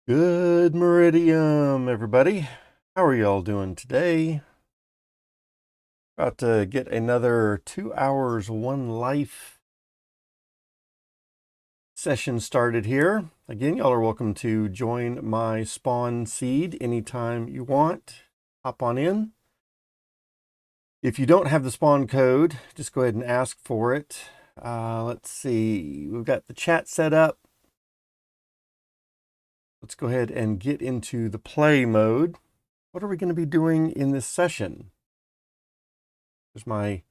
Good Meridium, everybody. How are y'all doing today? About to get another 2 hours, one life session started here. Again, y'all are welcome to join my spawn seed anytime you want. Hop on in. If you don't have the spawn code, just go ahead and ask for it. Let's see. We've got the chat set up. Let's go ahead and get into the play mode. What are we going to be doing in this session? There's my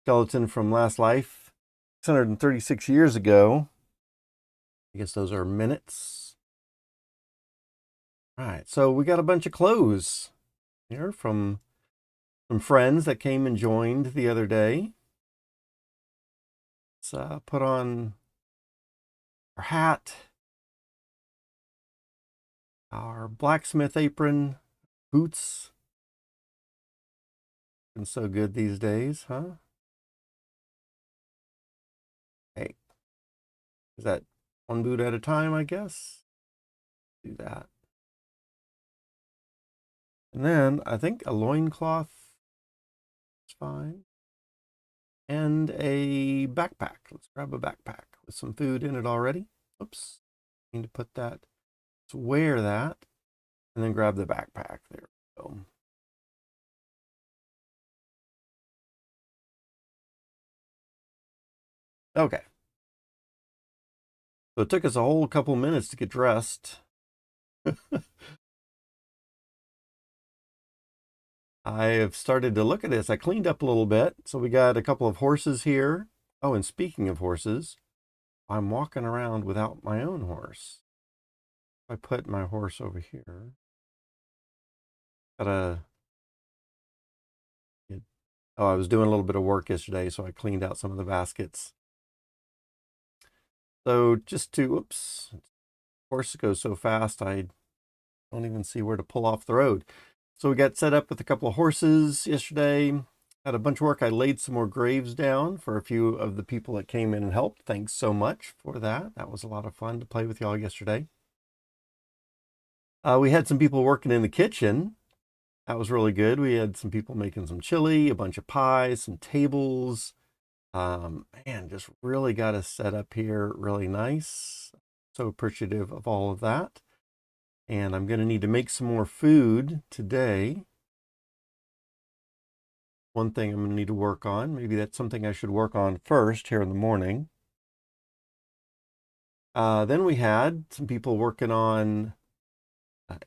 skeleton from last life, 636 years ago. I guess those are minutes. All right, so we got a bunch of clothes here from some friends that came and joined the other day. Let's put on our hat, our blacksmith apron, boots. Been so good these days, huh? Hey, is that one boot at a time, I guess? Do that. And then I think a loincloth is fine. And a backpack. Let's grab a backpack with some food in it already. Oops. Need to put that, let's wear that, and then grab the backpack. There we go. Okay. So it took us a whole couple minutes to get dressed. I have started to look at this. I cleaned up a little bit. So we got a couple of horses here. Oh, and speaking of horses, I'm walking around without my own horse. I put my horse over here. Gotta. Oh, I was doing a little bit of work yesterday, so I cleaned out some of the baskets. So just to, oops, horse goes so fast, I don't even see where to pull off the road. So we got set up with a couple of horses yesterday. Had a bunch of work. I laid some more graves down for a few of the people that came in and helped. Thanks so much for that. That was a lot of fun to play with y'all yesterday. We had some people working in the kitchen. That was really good. We had some people making some chili, a bunch of pies, some tables. Man, just really got us set up here really nice. So appreciative of all of that. And I'm going to need to make some more food today. One thing I'm going to need to work on, maybe that's something I should work on first here in the morning. Then we had some people working on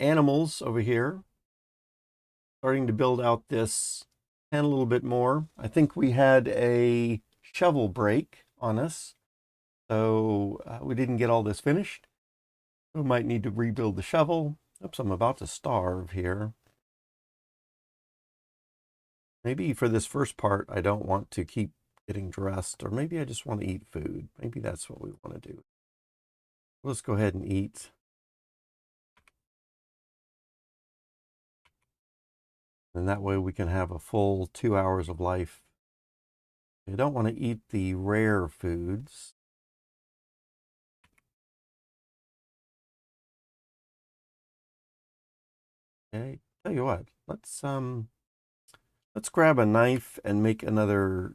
animals over here, starting to build out this pen a little bit more. I think we had a shovel break on us, so we didn't get all this finished. We might need to rebuild the shovel. Oops, I'm about to starve here. Maybe for this first part, I don't want to keep getting dressed, or maybe I just want to eat food. Maybe that's what we want to do. Let's go ahead and eat. And that way we can have a full 2 hours of life. I don't want to eat the rare foods. Okay, tell you what, let's grab a knife and make another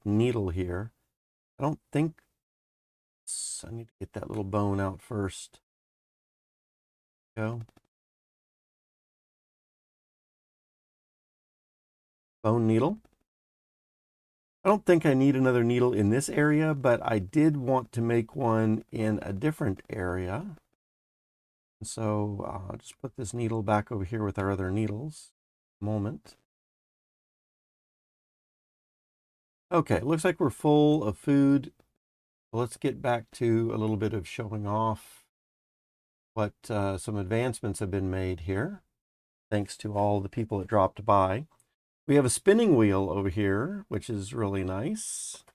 needle here. I don't think I need to get that little bone out first. Go. Bone needle. I don't think I need another needle in this area, but I did want to make one in a different area. So I'll just put this needle back over here with our other needles. Moment. Okay, looks like we're full of food. Let's get back to a little bit of showing off what some advancements have been made here. Thanks to all the people that dropped by. We have a spinning wheel over here, which is really nice.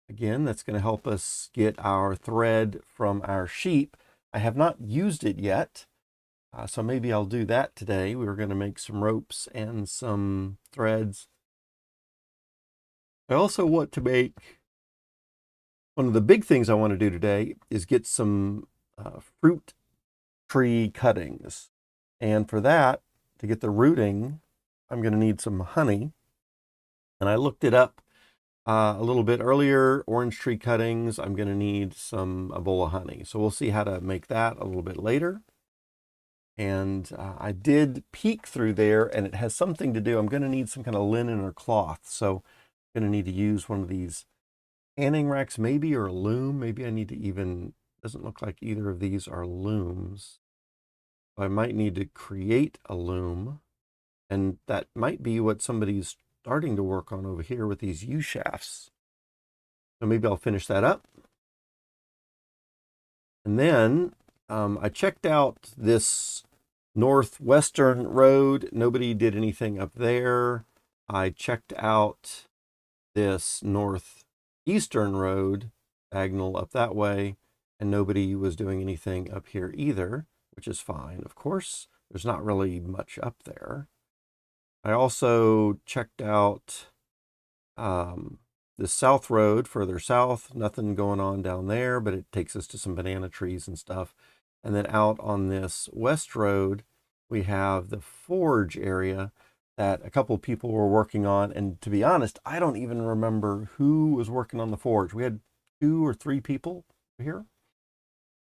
Again, that's going to help us get our thread from our sheep. I have not used it yet, so maybe I'll do that today. We were going to make some ropes and some threads. I also want to make, one of the big things I want to do today is get some fruit tree cuttings. And for that, to get the rooting, I'm going to need some honey. And I looked it up a little bit earlier. Orange tree cuttings, I'm going to need a bowl of honey. So we'll see how to make that a little bit later. And I did peek through there, and it has something to do. I'm going to need some kind of linen or cloth. So I'm going to need to use one of these tanning racks maybe, or a loom. Maybe I need to even, doesn't look like either of these are looms. So I might need to create a loom. And that might be what somebody's starting to work on over here with these U-shafts. So maybe I'll finish that up. And then I checked out this northwestern road. Nobody did anything up there. I checked out this northeastern road, diagonal up that way, and nobody was doing anything up here either, which is fine, of course. There's not really much up there. I also checked out the south road further south, nothing going on down there, but it takes us to some banana trees and stuff. And then out on this west road, we have the forge area that a couple of people were working on. And to be honest, I don't even remember who was working on the forge. We had 2 or 3 people here.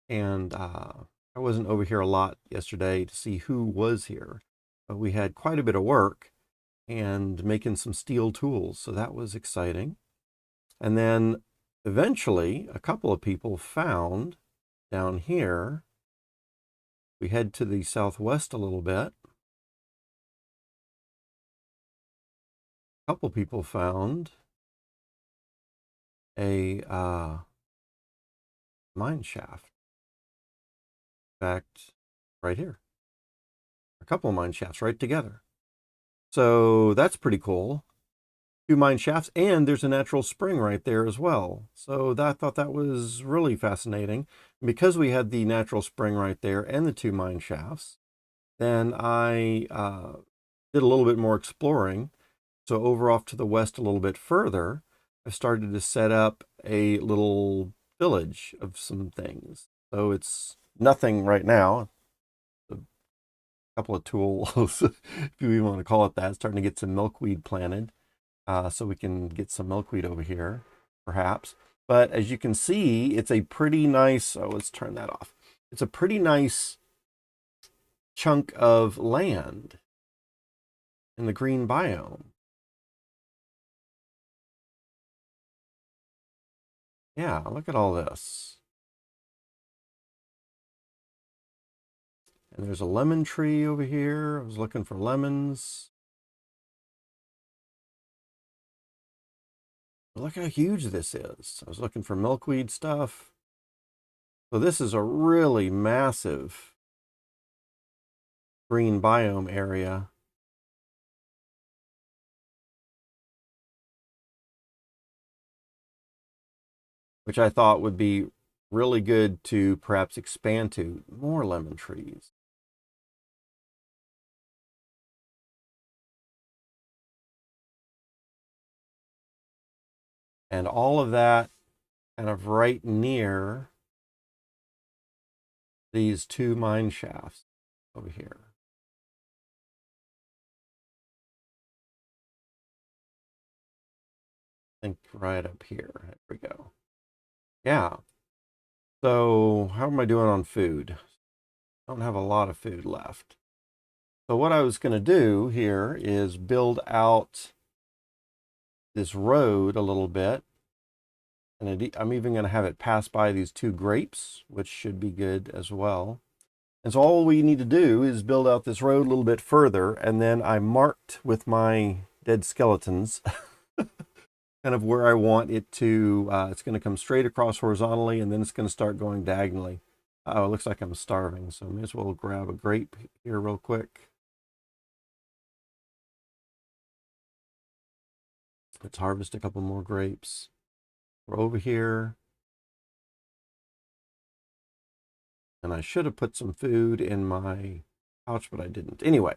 And I wasn't over here a lot yesterday to see who was here, but we had quite a bit of work and making some steel tools. So that was exciting. And then eventually a couple of people found down here, we head to the southwest a little bit. A couple people found a mine shaft. In fact, right here. A couple of mine shafts right together. So that's pretty cool. 2 mine shafts, and there's a natural spring right there as well. So I thought that was really fascinating. And because we had the natural spring right there and the 2 mine shafts, then I did a little bit more exploring. So over off to the west a little bit further, I started to set up a little village of some things. So it's nothing right now. A couple of tools, if you even want to call it that, starting to get some milkweed planted. So we can get some milkweed over here, perhaps. But as you can see, it's a pretty nice, oh, let's turn that off. It's a pretty nice chunk of land in the green biome. Yeah, look at all this. And there's a lemon tree over here. I was looking for lemons. Look how huge this is. I was looking for milkweed stuff. So this is a really massive green biome area. Which I thought would be really good to perhaps expand to more lemon trees. And all of that kind of right near these 2 mine shafts over here. I think right up here. There we go. Yeah. So how am I doing on food? I don't have a lot of food left. So what I was going to do here is build out this road a little bit. And I'm even going to have it pass by these 2 grapes, which should be good as well. And so all we need to do is build out this road a little bit further. And then I marked with my dead skeletons kind of where I want it to. It's going to come straight across horizontally, and then it's going to start going diagonally. Oh, it looks like I'm starving, so I may as well grab a grape here real quick. Let's harvest a couple more grapes. We're over here. And I should have put some food in my pouch, but I didn't. Anyway,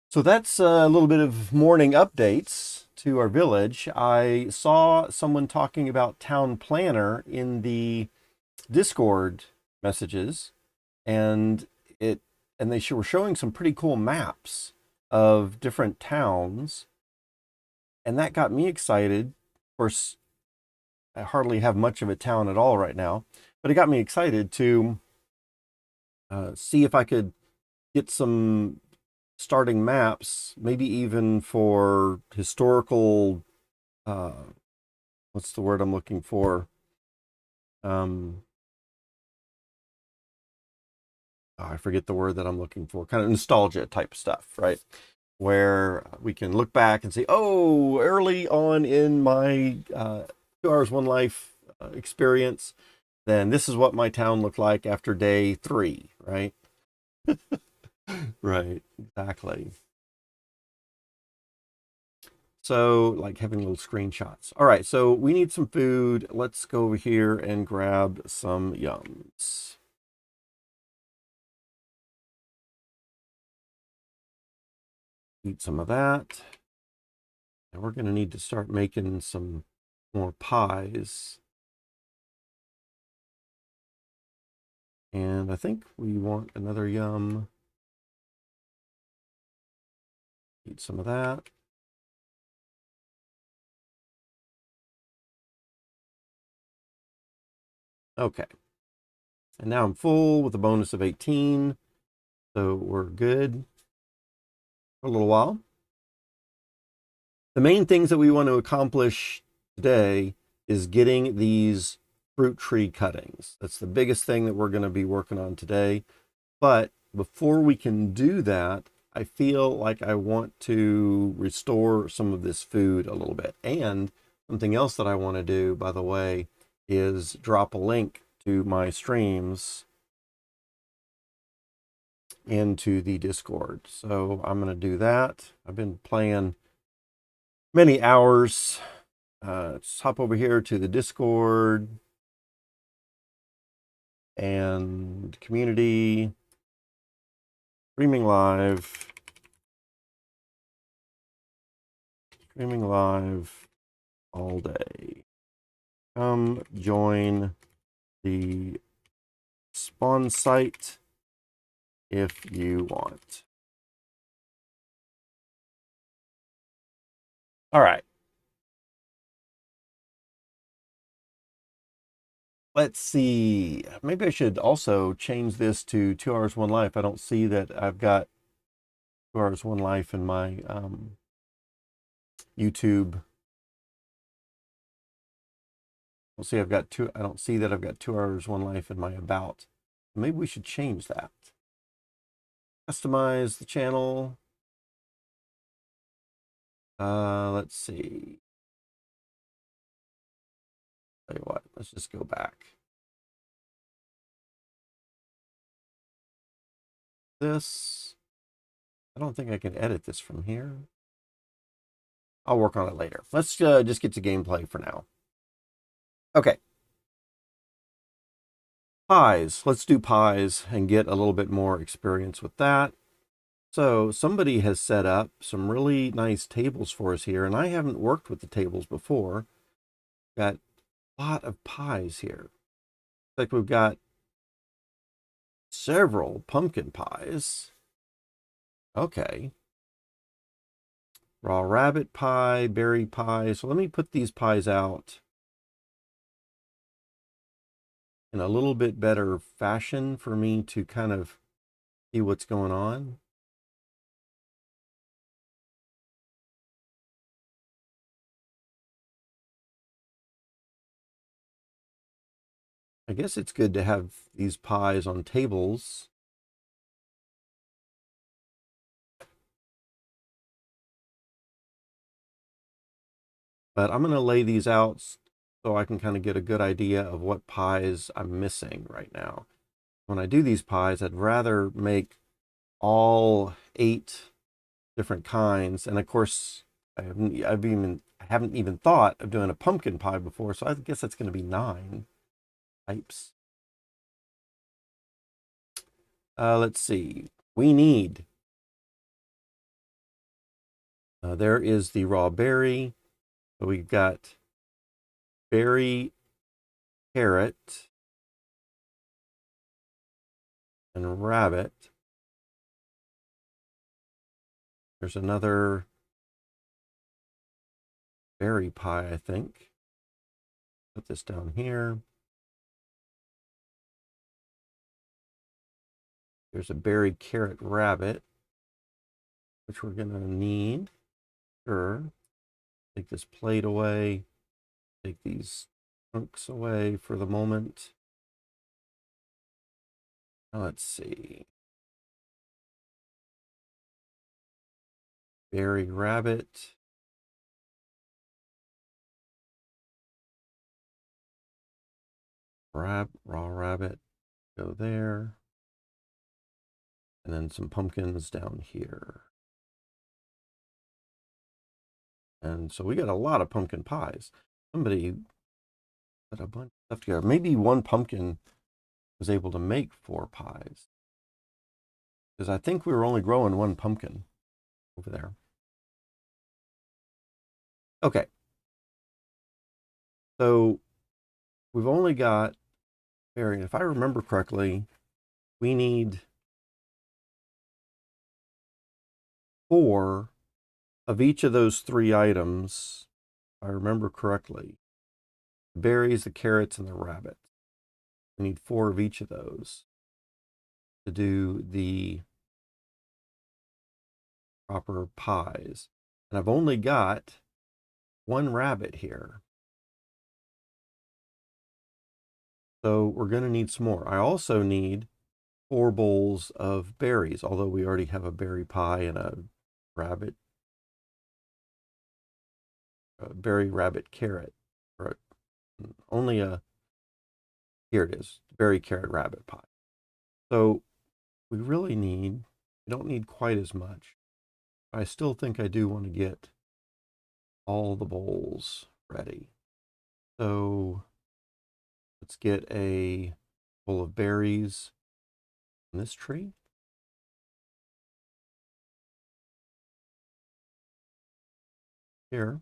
so that's a little bit of morning updates to our village. I saw someone talking about Town Planner in the Discord messages. and they were showing some pretty cool maps of different towns, and that got me excited. Of course, I hardly have much of a town at all right now, but it got me excited to see if I could get some starting maps, maybe even for historical, what's the word I'm looking for? I forget the word that I'm looking for, kind of nostalgia type stuff, right? Where we can look back and say, oh, early on in my 2 Hours One Life experience, then this is what my town looked like after day 3, right? Right, exactly. So, like having little screenshots. All right, so we need some food. Let's go over here and grab some yums. Eat some of that. And we're going to need to start making some more pies. And I think we want another yum. Eat some of that. Okay. And now I'm full with a bonus of 18. So we're good for a little while. The main things that we want to accomplish today is getting these fruit tree cuttings. That's the biggest thing that we're going to be working on today. But before we can do that, I feel like I want to restore some of this food a little bit. And something else that I want to do, by the way, is drop a link to my streams into the Discord. So I'm going to do that. I've been playing many hours. Let's hop over here to the Discord and community, streaming live all day. Come join the spawn site if you want. All right. Let's see. Maybe I should also change this to 2 Hours One Life. I don't see that I've got 2 Hours One Life in my YouTube. We'll see. I don't see that I've got 2 Hours One Life in my about. Maybe we should change that. Customize the channel. Let's see. Tell you what, let's just go back. This, I don't think I can edit this from here. I'll work on it later. Let's just get to gameplay for now. Okay. Pies. Let's do pies and get a little bit more experience with that. So somebody has set up some really nice tables for us here, and I haven't worked with the tables before. Got a lot of pies here. Like we've got several pumpkin pies. Okay. Raw rabbit pie, berry pie. So let me put these pies out in a little bit better fashion for me to kind of see what's going on. I guess it's good to have these pies on tables. But I'm going to lay these out so I can kind of get a good idea of what pies I'm missing right now. When I do these pies, I'd rather make all 8 different kinds. And of course, I haven't even thought of doing a pumpkin pie before, so I guess that's going to be 9 types. Let's see. We need. There is the raw berry. So we've got berry, carrot, and rabbit. There's another berry pie, I think. Put this down here. There's a berry carrot rabbit, which we're going to need. Sure. Take this plate away. Take these chunks away for the moment. Now let's see. Berry rabbit. Raw rabbit. Go there. And then some pumpkins down here. And so we got a lot of pumpkin pies. Somebody put a bunch of stuff together. Maybe one pumpkin was able to make 4 pies. Because I think we were only growing 1 pumpkin over there. Okay. So we've only got berry. If I remember correctly, we need 4 of each of those 3 items, if I remember correctly. The berries, the carrots, and the rabbit. We need 4 of each of those to do the proper pies. And I've only got 1 rabbit here. So we're going to need some more. I also need 4 bowls of berries, although we already have a berry pie and a rabbit, berry rabbit carrot. Or only a, here it is, berry carrot rabbit pie. So we really need, we don't need quite as much. I still think I do want to get all the bowls ready. So let's get a bowl of berries in this tree. Here.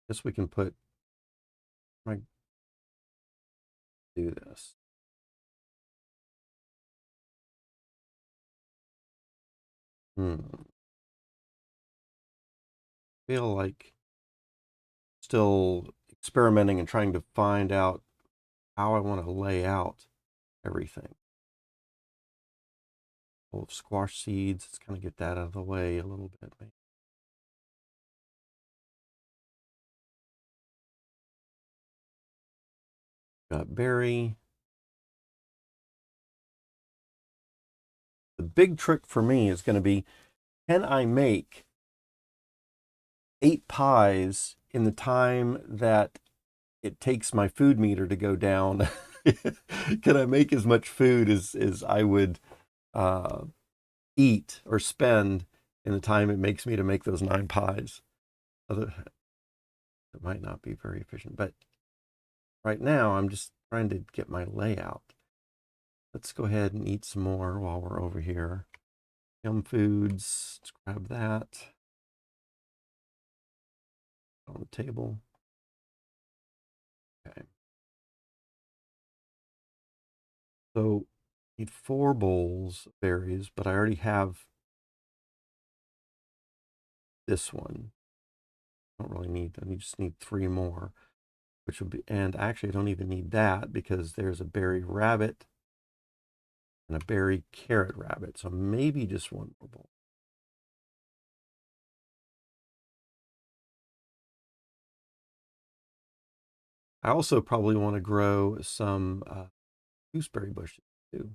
Guess we can put, I do this. Feel like still experimenting and trying to find out how I want to lay out everything. Full of squash seeds. Let's kind of get that out of the way a little bit. Maybe. Got berry. The big trick for me is going to be, can I make 8 pies in the time that it takes my food meter to go down? Can I make as much food as I would eat or spend in the time it makes me to make those 9 pies? It might not be very efficient, but right now I'm just trying to get my layout. Let's go ahead and eat some more while we're over here. Yum Foods, let's grab that on the table. Okay. So need 4 bowls of berries, but I already have this one. I don't really need, I just need 3 more, which would be, and actually I don't even need that because there's a berry rabbit and a berry carrot rabbit. So maybe just 1 more bowl. I also probably want to grow some gooseberry bushes too.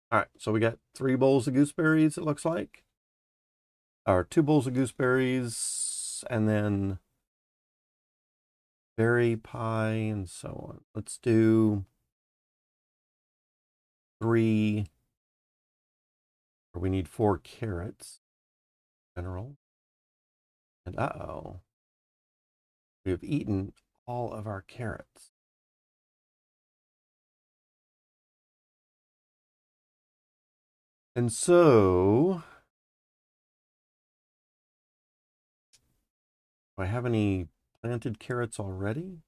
All right, so we got 3 bowls of gooseberries, it looks like. Or 2 bowls of gooseberries, and then berry pie and so on. Let's do 3, or we need 4 carrots, general. And uh-oh, We have eaten all of our carrots. And so, do I have any planted carrots already?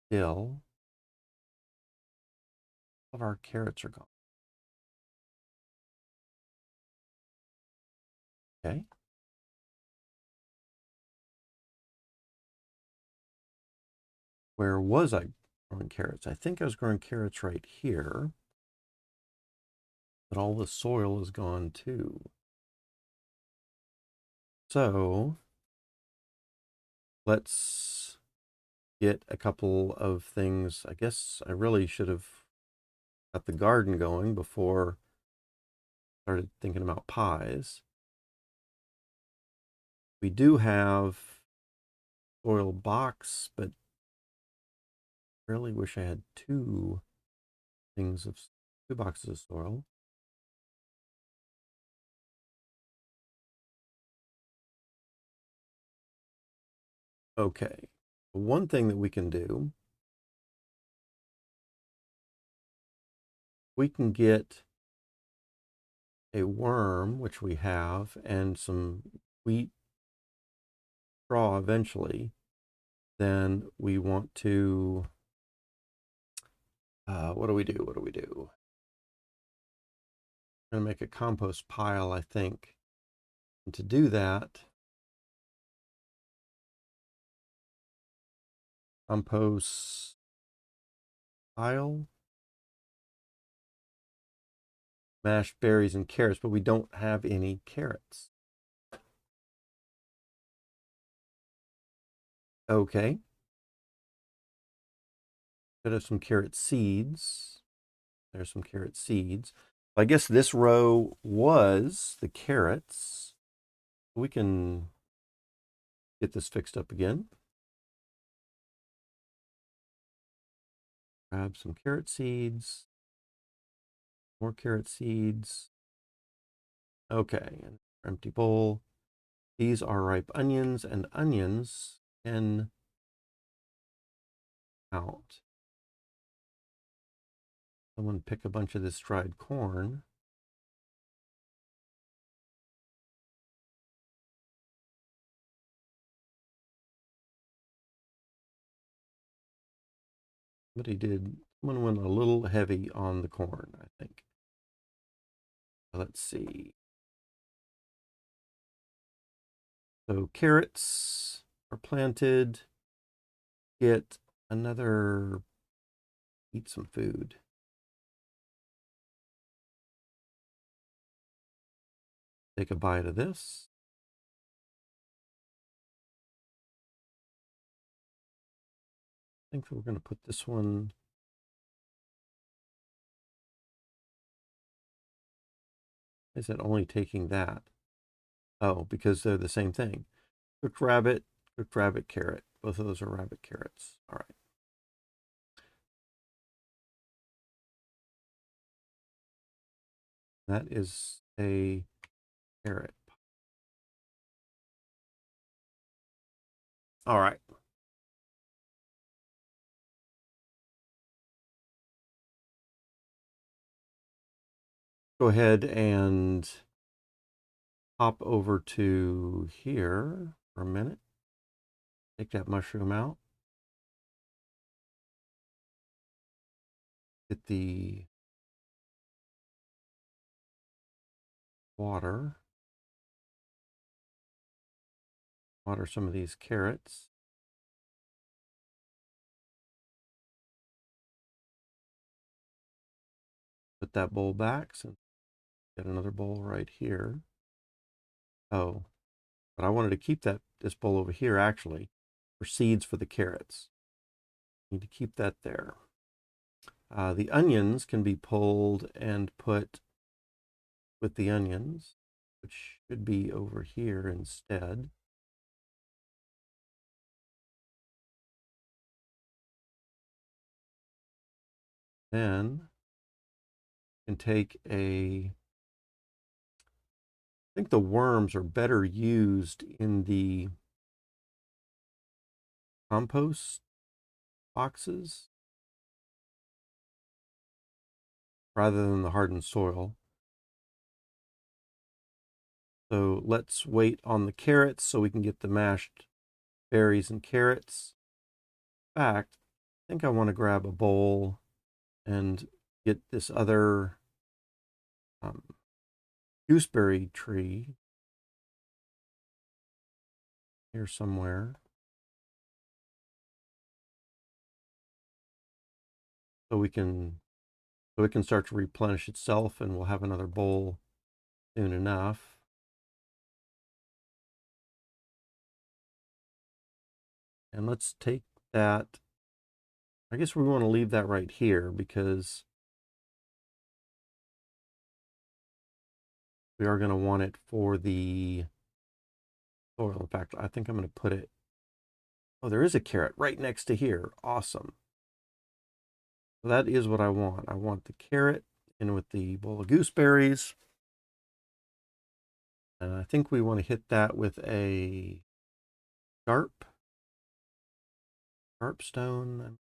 Still, all of our carrots are gone. Okay. Where was I growing carrots? I think I was growing carrots right here. But all the soil is gone too. So let's get a couple of things. I guess I really should have got the garden going before I started thinking about pies. We do have soil box, but really wish I had two boxes of soil. Okay, one thing that we can do, we can get a worm, which we have, and some wheat straw eventually. Then we want to, what do we do? What do we do? I'm going to make a compost pile, I think. And to do that, compost pile, mashed berries and carrots, but we don't have any carrots. Okay. Could have some carrot seeds. There's some carrot seeds. I guess this row was the carrots. We can get this fixed up again. Grab some carrot seeds. More carrot seeds. Okay, and empty bowl. These are ripe onions, and onions can out. Someone pick a bunch of this dried corn. Someone went a little heavy on the corn, I think. Let's see. So carrots are planted. Get another, eat some food. Take a bite of this. I think we're going to put this one. Is it only taking that? Oh, because they're the same thing. Cooked rabbit, carrot. Both of those are rabbit carrots. All right. That is a carrot. All right. Go ahead and hop over to here for a minute. Take that mushroom out. Get the water. Water some of these carrots. Put that bowl back. So get another bowl right here. Oh, but I wanted to keep this bowl over here actually for seeds for the carrots. Need to keep that there. The onions can be pulled and put with the onions, which should be over here instead. Then you can take I think the worms are better used in the compost boxes rather than the hardened soil. So let's wait on the carrots so we can get the mashed berries and carrots. In fact, I think I want to grab a bowl and get this other gooseberry tree here somewhere. So it can start to replenish itself, and we'll have another bowl soon enough. And let's take that. I guess we want to leave that right here because we are going to want it for the soil. In fact, I think I'm going to put it. Oh, there is a carrot right next to here. Awesome. So that is what I want. I want the carrot in with the bowl of gooseberries. And I think we want to hit that with a sharp stone.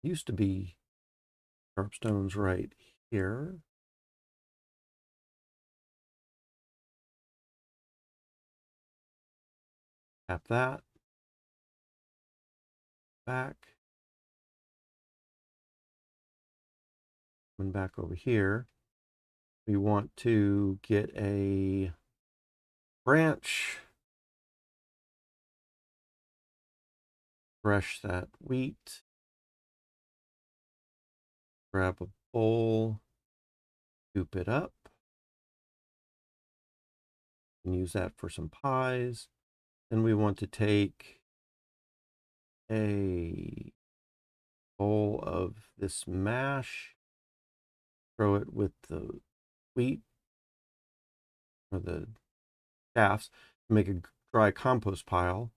Used to be sharp stones right here. Tap that. Back. Coming back over here. We want to get a branch. Thresh that wheat. Grab a bowl. Scoop it up. And use that for some pies. Then we want to take a bowl of this mash. Throw it with the wheat or the chaffs. Make a dry compost pile.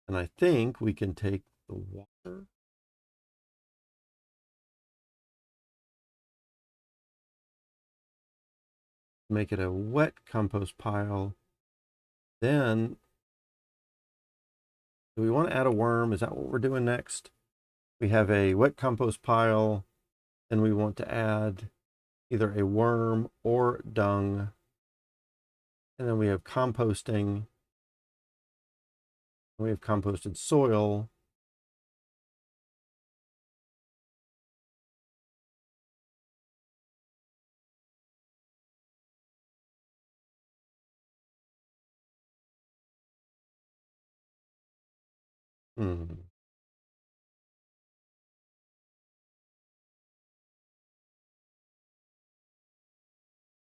And I think we can take the water. Make it a wet compost pile. Then, do we want to add a worm? Is that what we're doing next? We have a wet compost pile. Then we want to add either a worm or dung. And then we have composting. We have composted soil.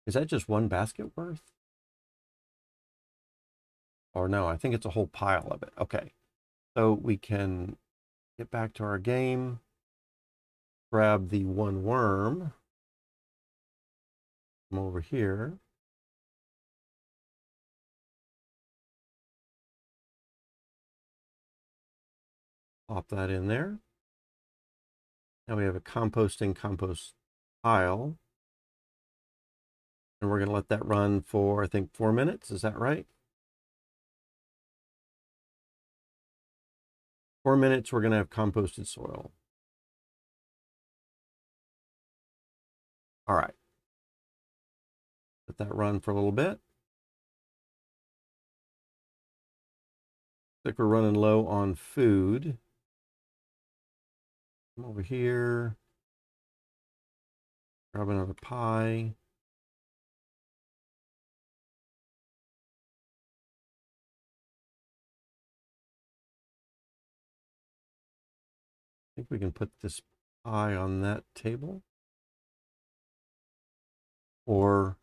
Is that just one basket worth? Or no, I think it's a whole pile of it. Okay. So we can get back to our game. Grab the one worm. Come over here. Pop that in there. Now we have a composting compost pile. And we're going to let that run for, I think, 4 minutes. Is that right? 4 minutes, we're going to have composted soil. All right. Let that run for a little bit. Looks like we're running low on food. Come over here. Grab another pie. I think we can put this pie on that table. Or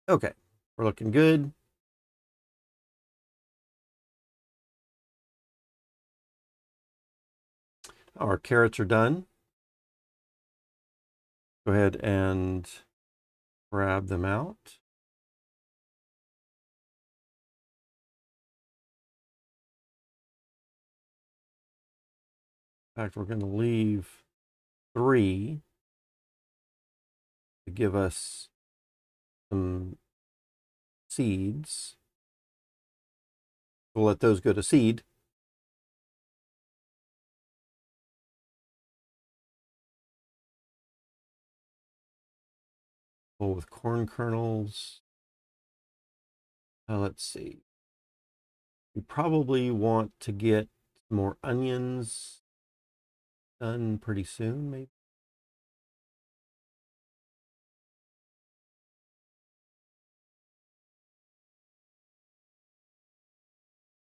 okay, we're looking good. Our carrots are done. Go ahead and grab them out. In fact, we're going to leave 3 to give us some seeds. We'll let those go to seed. Well, with corn kernels, let's see. We probably want to get more onions done pretty soon, maybe.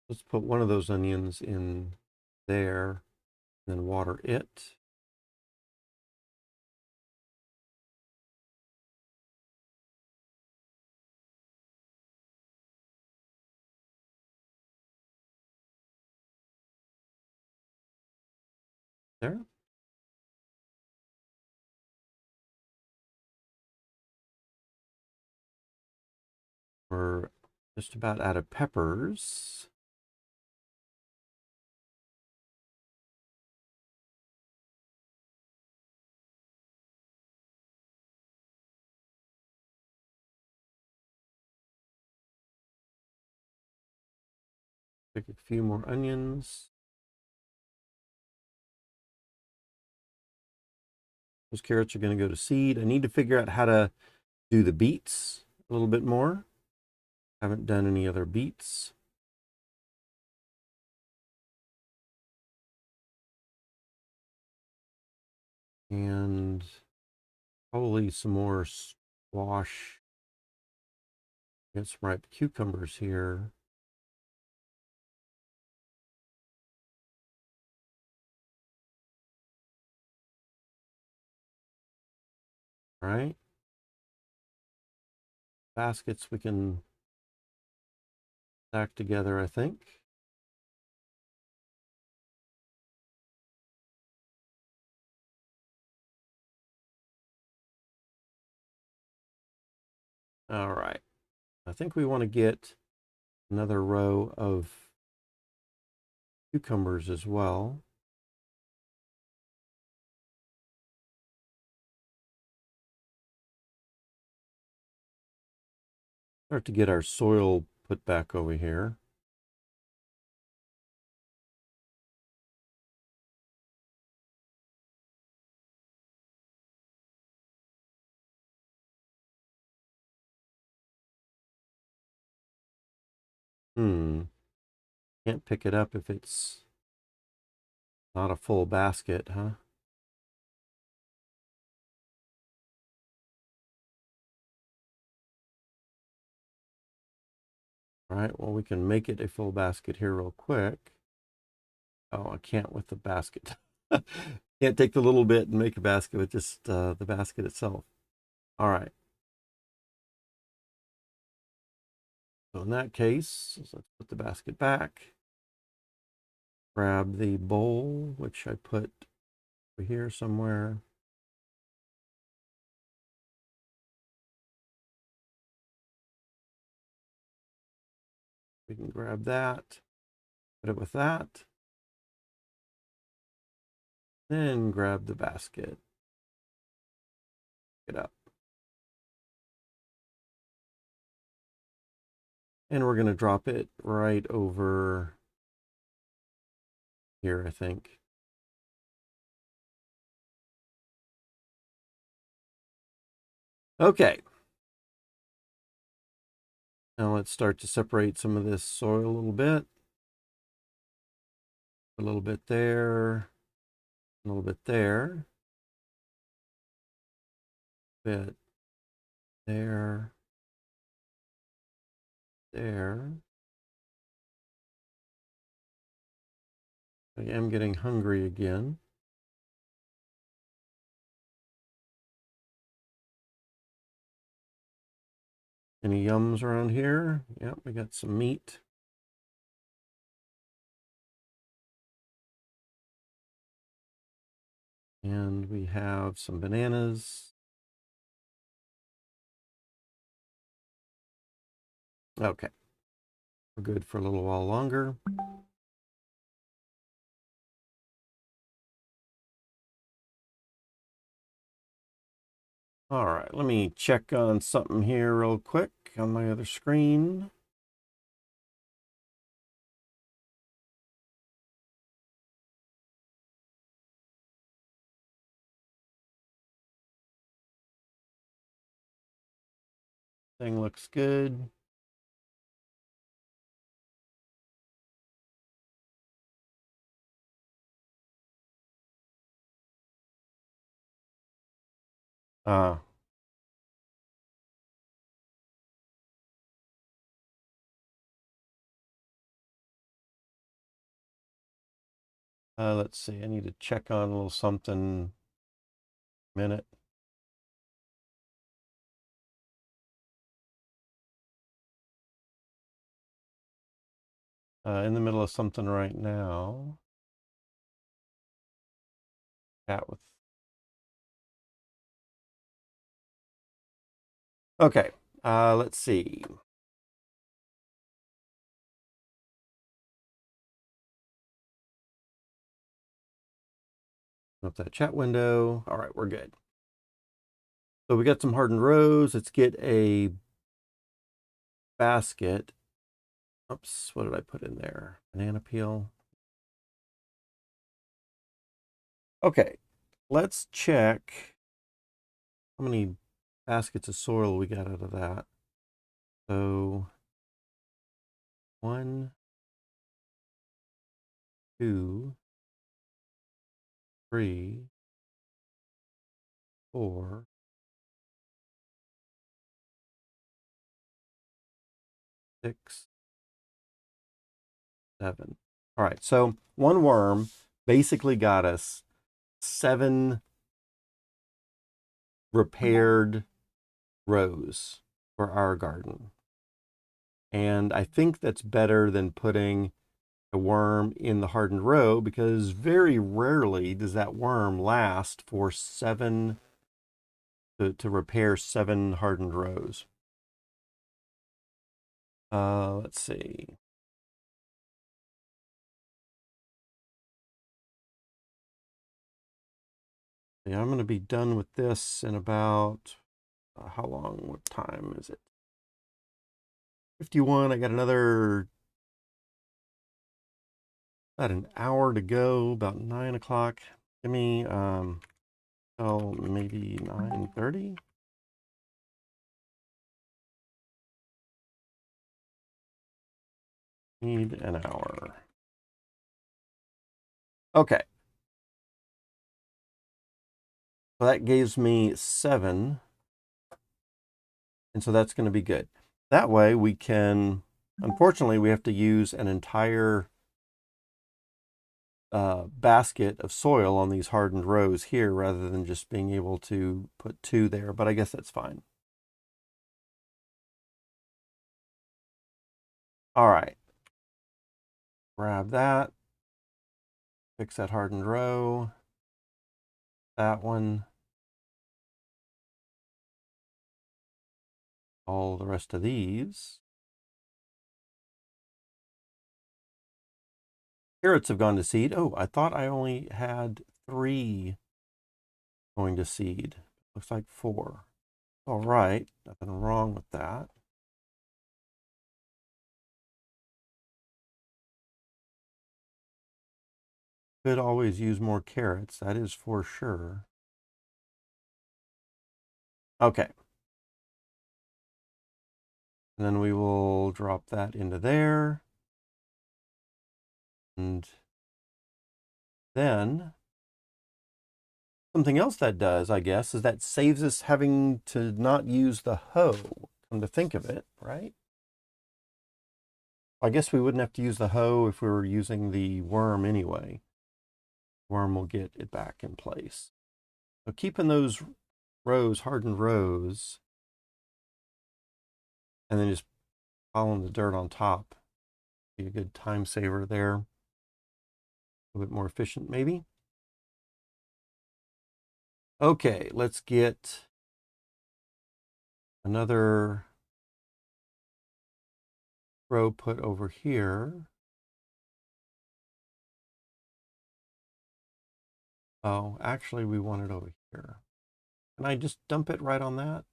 Let's put one of those onions in there, and then water it. There. We're just about out of peppers. Pick a few more onions. Those carrots are going to go to seed. I need to figure out how to do the beets a little bit more. Haven't done any other beets. And probably some more squash. Get some ripe cucumbers here. All right. Baskets we can stack together, I think. All right. I think we want to get another row of cucumbers as well. Start to get our soil put back over here. Can't pick it up if it's not a full basket, huh? All right, well, we can make it a full basket here real quick. Oh, I can't with the basket. Can't take the little bit and make a basket with just the basket itself. All right. So in that case, let's put the basket back. Grab the bowl, which I put over here somewhere. We can grab that, put it with that. Then grab the basket. Get up. And we're going to drop it right over here, I think. Okay. Now let's start to separate some of this soil a little bit. A little bit there, a little bit there, bit there, there. I am getting hungry again. Any yums around here? Yep, we got some meat. And we have some bananas. Okay. We're good for a little while longer. All right, let me check on something here real quick on my other screen. Thing looks good. Uh, let's see, I need to check on a little something. Minute. In the middle of something right now. Chat with. Okay, let's see. Up that chat window. All right, we're good. So we got some hardened rows. Let's get a basket. Oops, what did I put in there? Banana peel. Okay, let's check how many baskets of soil we got out of that. So 1, 2, 3, 4, 6, 7. All right, so one worm basically got us 7 repaired rows for our garden. And I think that's better than putting a worm in the hardened row, because very rarely does that worm last for 7 to repair 7 hardened rows. Let's see. Yeah, I'm going to be done with this in about, how long? What time is it? 51. I got another, about an hour to go, about 9 o'clock. Give me, oh, maybe 9:30. Need an hour. Okay. So that gives me 7. And so that's going to be good. That way we can, unfortunately, we have to use an entire basket of soil on these hardened rows here rather than just being able to put 2 there, but I guess that's fine. All right. Grab that. Fix that hardened row. That one. All the rest of these. Carrots have gone to seed. Oh, I thought I only had 3 going to seed. Looks like 4. All right, nothing wrong with that. Could always use more carrots, that is for sure. Okay. And then we will drop that into there. And then something else that does, I guess, is that saves us having to not use the hoe, come to think of it, right? I guess we wouldn't have to use the hoe if we were using the worm anyway. Worm will get it back in place. So keeping those rows, hardened rows, and then just piling the dirt on top, be a good time saver there. A little bit more efficient, maybe. Okay, let's get another row put over here. Oh, actually, we want it over here. Can I just dump it right on that?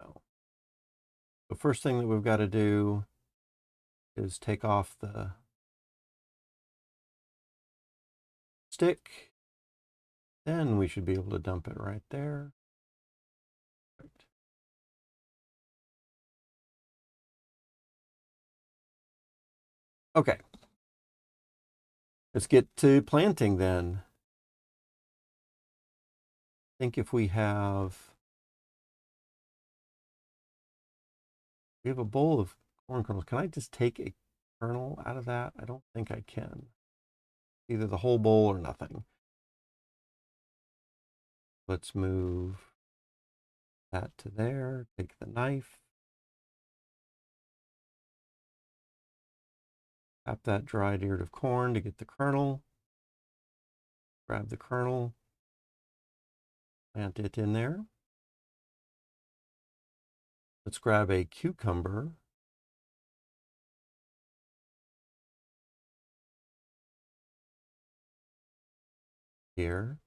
No. The first thing that we've got to do is take off the stick. Then we should be able to dump it right there. Okay. Let's get to planting then. I think if we have a bowl of corn kernels, can I just take a kernel out of that? I don't think I can. Either the whole bowl or nothing. Let's move that to there. Take the knife. Tap that dried ear of corn to get the kernel. Grab the kernel. Plant it in there. Let's grab a cucumber. Here.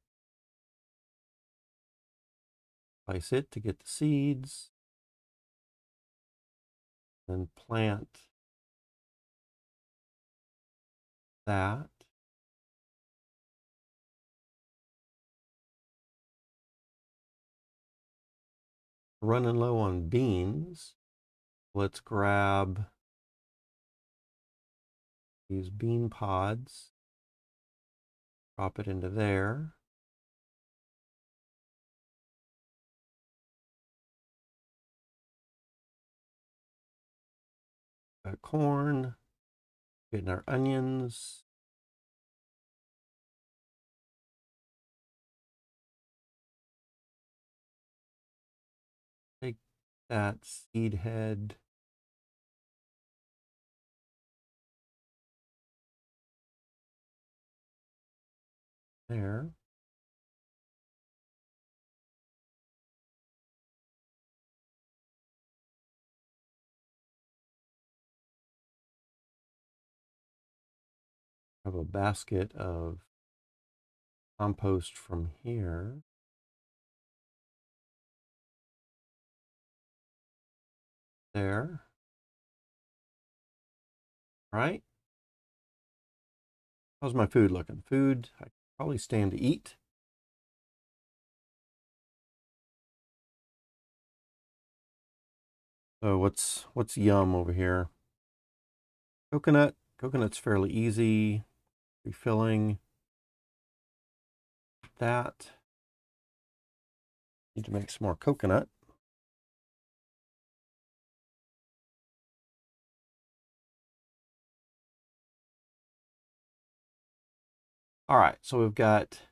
Slice it to get the seeds. Then plant that. Running low on beans. Let's grab these bean pods. Drop it into there. Got corn. Getting our onions. Take that seed head. There. Have a basket of compost from here. There. All right. How's my food looking? Food, I probably stand to eat. So what's yum over here? Coconut. Coconut's fairly easy. Refilling. That. Need to make some more coconut. All right, so we've got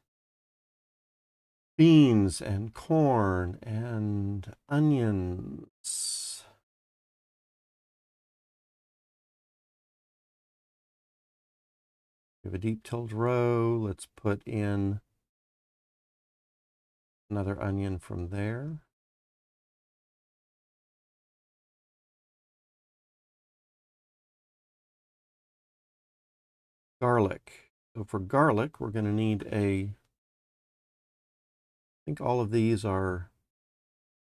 beans and corn and onions. We have a deep tilled row. Let's put in another onion from there. Garlic. So for garlic, we're going to need I think all of these are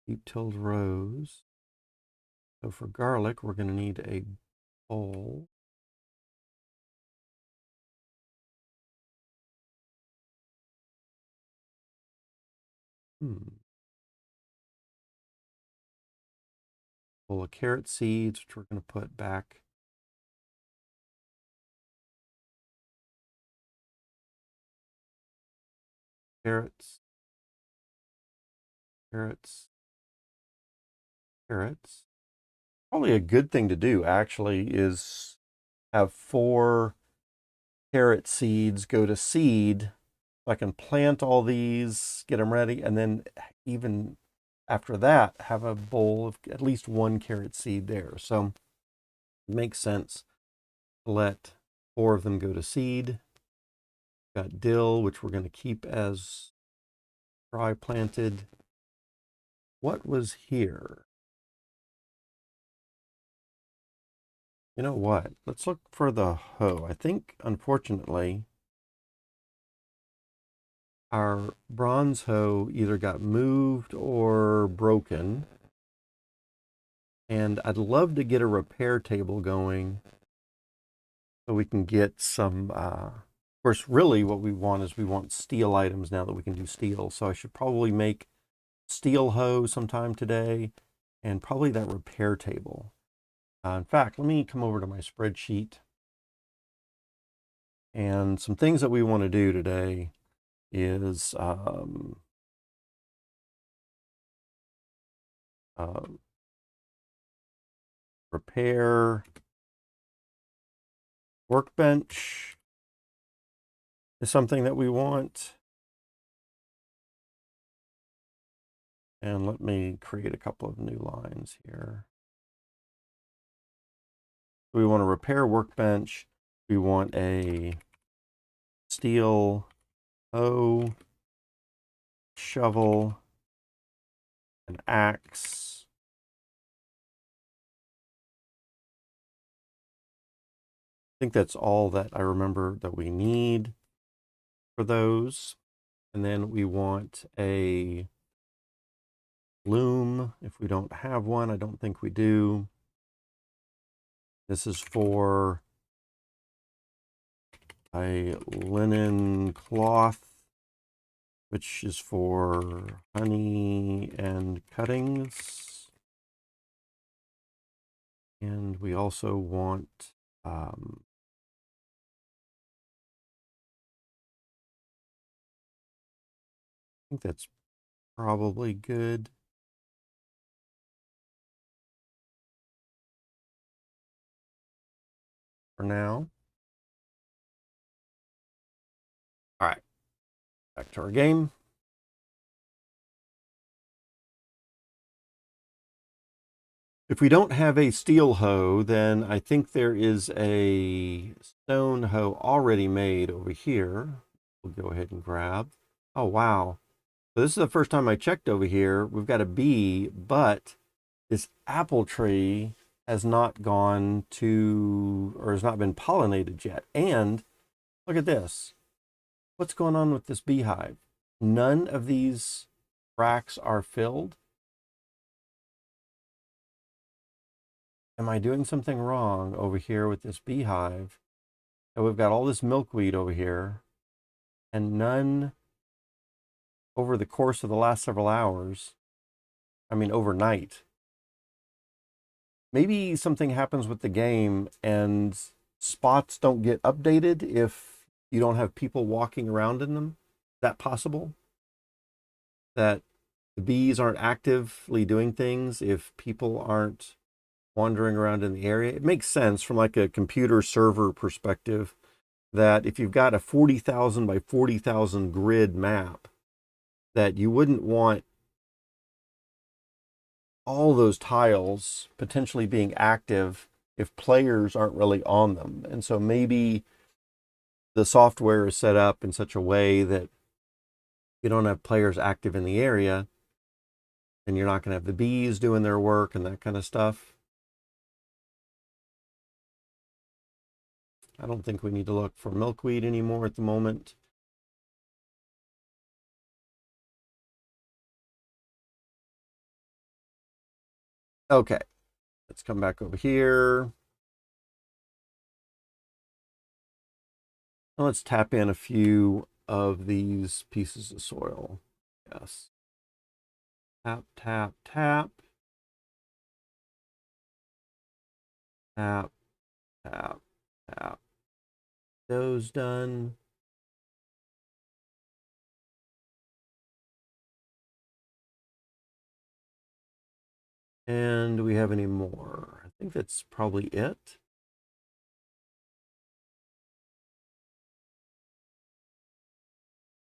deep tilled rows. So for garlic, we're going to need a bowl. Bowl of carrot seeds, which we're going to put back. Carrots. Carrots. Carrots. Probably a good thing to do, actually, is have 4 carrot seeds go to seed. So I can plant all these, get them ready, and then even after that, have a bowl of at least 1 carrot seed there. So it makes sense to let 4 of them go to seed. Got dill, which we're going to keep as dry planted. What was here? You know what? Let's look for the hoe. I think, unfortunately, our bronze hoe either got moved or broken. And I'd love to get a repair table going so we can get some, of course, really what we want is we want steel items now that we can do steel. So I should probably make steel hoe sometime today and probably that repair table. In fact, let me come over to my spreadsheet. And some things that we want to do today is repair workbench is something that we want. And let me create a couple of new lines here. We want to repair workbench. We want a steel hoe, shovel, an axe, I think that's all that I remember that we need for those. And then we want a loom if we don't have one. I don't think we do. This is for a linen cloth, which is for honey and cuttings. And we also want I think that's probably good for now. All right, back to our game. If we don't have a steel hoe, then I think there is a stone hoe already made over here. We'll go ahead and grab. Oh, wow. So this is the first time I checked over here. We've got a bee, but this apple tree has not gone to, or has not been pollinated yet. And look at this. What's going on with this beehive? None of these racks are filled. Am I doing something wrong over here with this beehive? And we've got all this milkweed over here, and none over the course of the last several hours. I mean, overnight. Maybe something happens with the game and spots don't get updated if you don't have people walking around in them. Is that possible? That the bees aren't actively doing things if people aren't wandering around in the area? It makes sense from like a computer server perspective that if you've got a 40,000 by 40,000 grid map, that you wouldn't want all those tiles potentially being active if players aren't really on them. And so maybe the software is set up in such a way that you don't have players active in the area, and you're not going to have the bees doing their work and that kind of stuff. I don't think we need to look for milkweed anymore at the moment. Okay, let's come back over here. Let's tap in a few of these pieces of soil. Yes. Tap, tap, tap. Tap, tap, tap. Those done. And do we have any more? I think that's probably it.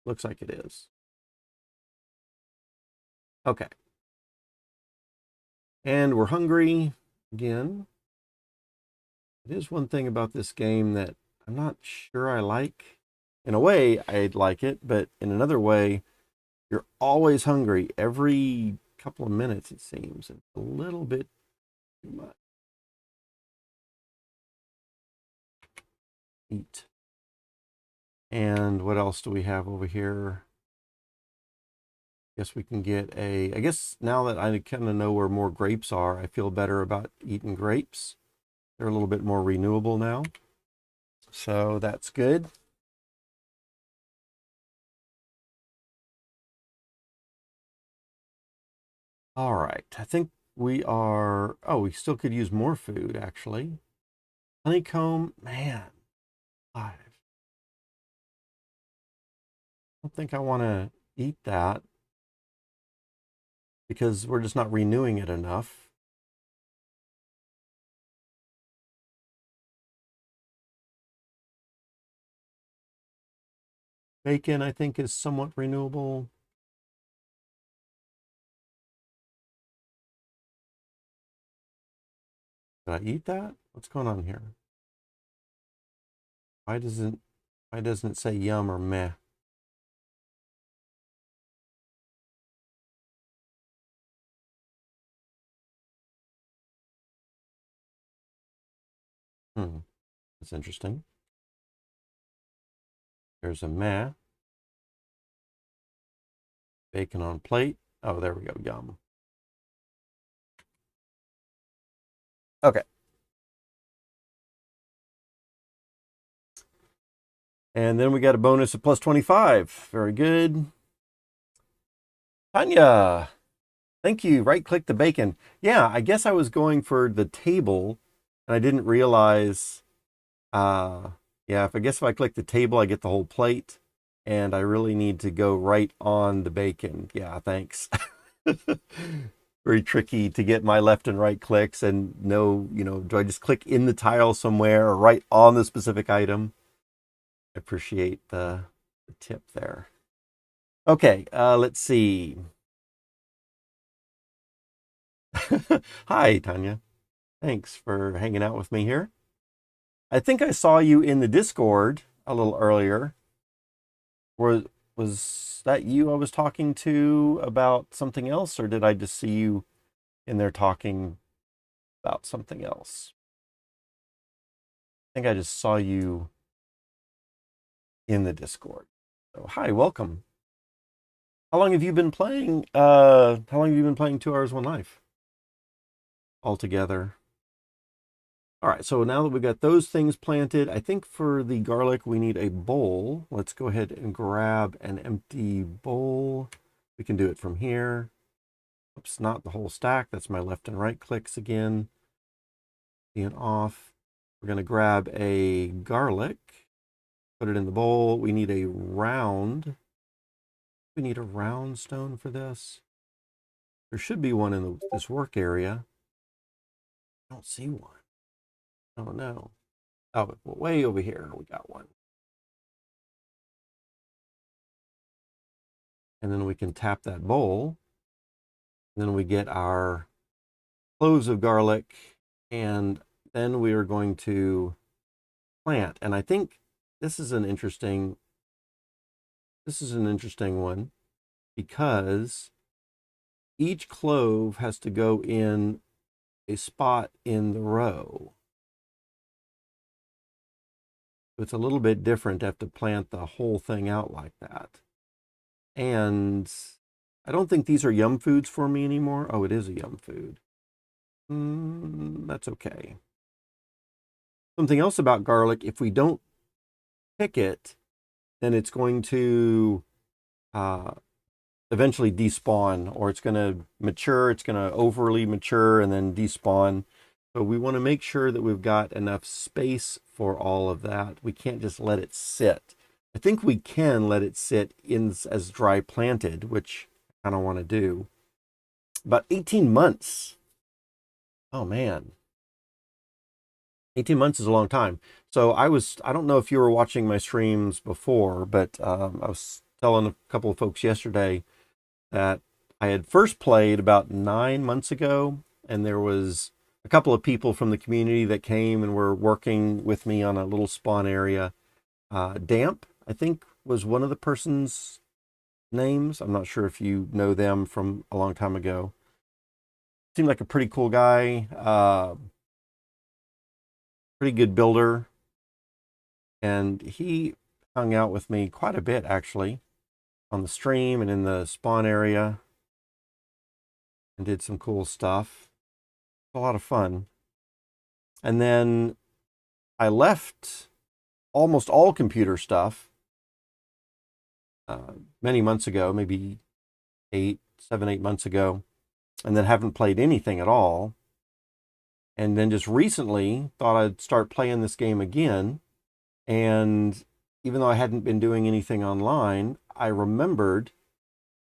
Looks like it is. Okay. And we're hungry again. It is one thing about this game that I'm not sure I like. In a way, I'd like it, but in another way, you're always hungry every couple of minutes, it seems. It's a little bit too much. Eat. And what else do we have over here? Guess we can get a, I guess now that I kind of know where more grapes are, I feel better about eating grapes. They're a little bit more renewable now. So that's good. All right, I think we are, oh, we still could use more food actually. Honeycomb, man, I don't think I want to eat that because we're just not renewing it enough. Bacon, I think, is somewhat renewable. Did I eat that? What's going on here? Why doesn't it say yum or meh? That's interesting. There's a meh. Bacon on plate. Oh, there we go. Yum. Okay. And then we got a bonus of plus 25. Very good. Tanya, thank you. Right click the bacon. Yeah, I guess I was going for the table and I didn't realize. Yeah, I guess if I click the table, I get the whole plate. And I really need to go right on the bacon. Yeah, thanks. Very tricky to get my left and right clicks and know, do I just click in the tile somewhere or right on the specific item? I appreciate the tip there. Okay, let's see. Hi, Tanya. Thanks for hanging out with me here. I think I saw you in the Discord a little earlier. Was that you I was talking to about something else, or did I just see you in there talking about something else? I think I just saw you in the Discord. So, hi, welcome. How long have you been playing? How long have you been playing 2 Hours One Life altogether? All right, so now that we've got those things planted, I think for the garlic we need a bowl. Let's go ahead and grab an empty bowl. We can do it from here. Oops, not the whole stack. That's my left and right clicks again. Being off. We're going to grab a garlic, put it in the bowl. We need a round. We need a round stone for this. There should be one in this work area. I don't see one. Oh no. Oh, way over here we got one. And then we can tap that bowl. And then we get our cloves of garlic. And then we are going to plant. And I think this is an interesting one because each clove has to go in a spot in the row. It's a little bit different to have to plant the whole thing out like that. And I don't think these are yum foods for me anymore. Oh, it is a yum food. That's okay. Something else about garlic, if we don't pick it, then it's going to eventually despawn, or it's going to mature. It's going to overly mature and then despawn. So we want to make sure that we've got enough space for all of that. We can't just let it sit. I think we can let it sit in as dry planted, which I kind of want to do. About 18 months. Oh man. 18 months is a long time. So I don't know if you were watching my streams before, but I was telling a couple of folks yesterday that I had first played about 9 months ago, and there was a couple of people from the community that came and were working with me on a little spawn area. Damp, I think, was one of the person's names. I'm not sure if you know them from a long time ago. Seemed like a pretty cool guy, pretty good builder, and he hung out with me quite a bit, actually. on the stream and in the spawn area and did some cool stuff. A lot of fun. And then I left almost all computer stuff many months ago, maybe 7, 8 months ago, and then haven't played anything at all. And then just recently thought I'd start playing this game again. And even though I hadn't been doing anything online, I remembered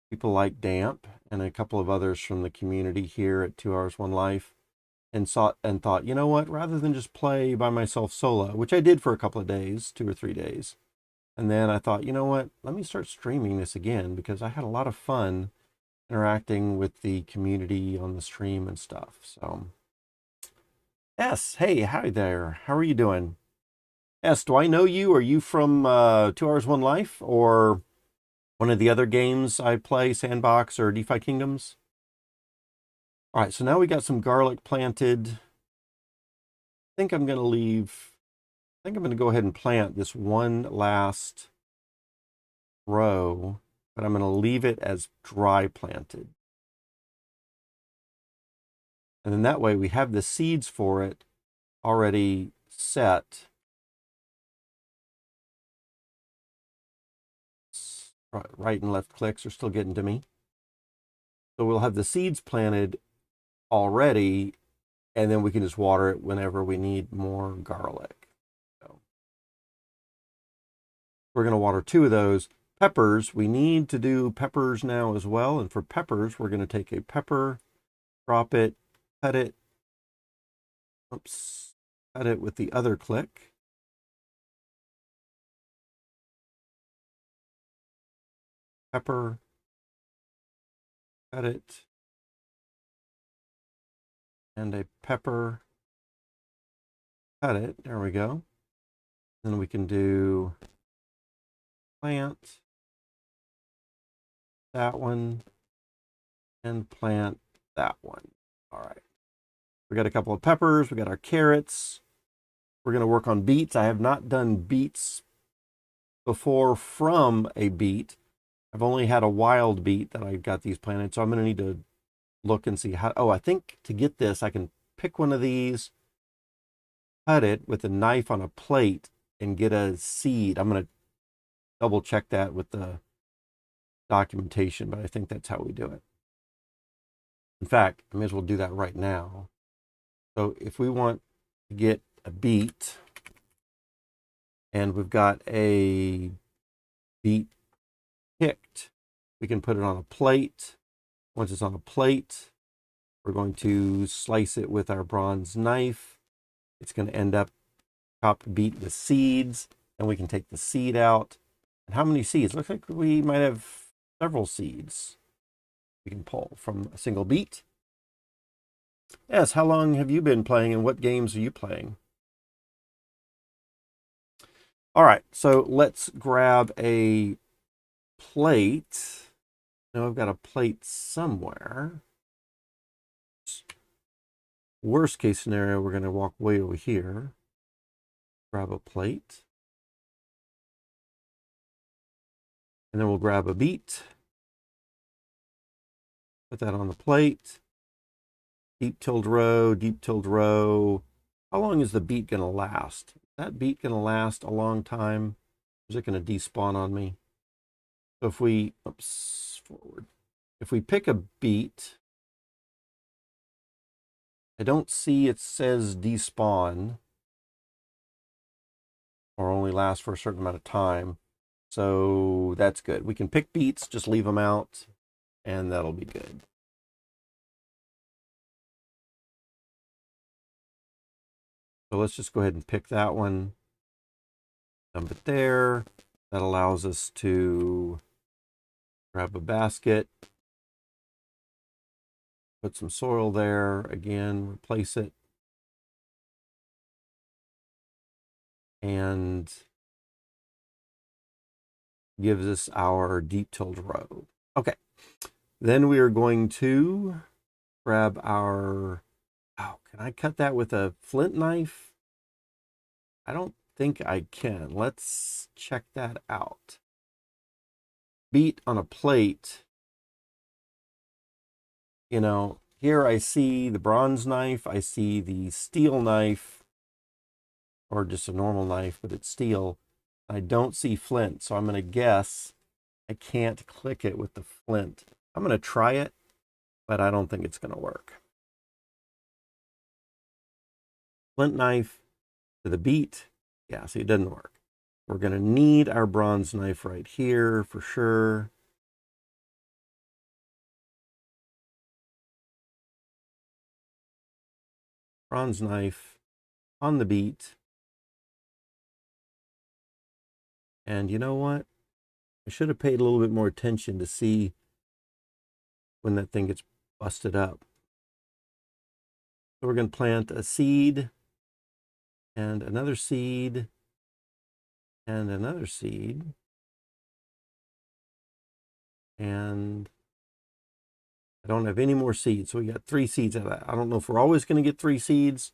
people like Damp and a couple of others from the community here at 2 Hours 1 Life, and thought, you know what, rather than just play by myself solo, which I did for a couple of days, 2 or 3 days. And then I thought, you know what, let me start streaming this again, because I had a lot of fun interacting with the community on the stream and stuff. So, S, hey, hi there. How are you doing? S, do I know you? Are you from 2 Hours 1 Life or one of the other games I play, Sandbox or DeFi Kingdoms? All right, so now we got some garlic planted. I think I'm going to go ahead and plant this one last row, but I'm going to leave it as dry planted. And then that way we have the seeds for it already set. Right and left clicks are still getting to me. So we'll have the seeds planted already, and then we can just water it whenever we need more garlic. So we're going to water 2 of those. Peppers, we need to do peppers now as well. And for peppers, we're going to take a pepper, drop it, cut it. Oops, cut it with the other click. Pepper, cut it. And a pepper, cut it. There we go. Then we can do plant that one and plant that one. All right. We got a couple of peppers. We got our carrots. We're going to work on beets. I have not done beets before from a beet. I've only had a wild beet that I got these planted. So I'm going to need to look and see how. Oh, I think to get this, I can pick one of these, cut it with a knife on a plate, and get a seed. I'm going to double check that with the documentation, but I think that's how we do it. In fact, I may as well do that right now. So if we want to get a beet, and we've got a beet picked, we can put it on a plate. Once it's on a plate, we're going to slice it with our bronze knife. It's going to end up chopped beet with seeds, and we can take the seed out. And how many seeds? Looks like we might have several seeds we can pull from a single beet. Yes, how long have you been playing, and what games are you playing? All right, so let's grab a plate. Now I've got a plate somewhere. Worst case scenario, we're going to walk way over here. Grab a plate. And then we'll grab a beet. Put that on the plate. Deep tilled row, deep tilled row. How long is the beet going to last? Is that beet going to last a long time? Or is it going to despawn on me? So if we, forward. If we pick a beet, I don't see it says despawn or only last for a certain amount of time. So that's good. We can pick beets, just leave them out, and that'll be good. So let's just go ahead and pick that one. Dump it there. That allows us to grab a basket, put some soil there, again, replace it. And gives us our deep tilled row. Okay, then we are going to grab our, oh, can I cut that with a flint knife? I don't think I can. Let's check that out. beet on a plate, you know, here I see the bronze knife, I see the steel knife, or just a normal knife, but it's steel. I don't see flint, so I'm going to guess I can't click it with the flint. I'm going to try it, but I don't think it's going to work. Flint knife to the beet. Yeah, see, it doesn't work. We're going to need our bronze knife right here for sure. Bronze knife on the beet. And you know what? I should have paid a little bit more attention to see when that thing gets busted up. So we're going to plant a seed and another seed and another seed. And I don't have any more seeds. So we got 3 seeds out of that. I don't know if we're always going to get 3 seeds,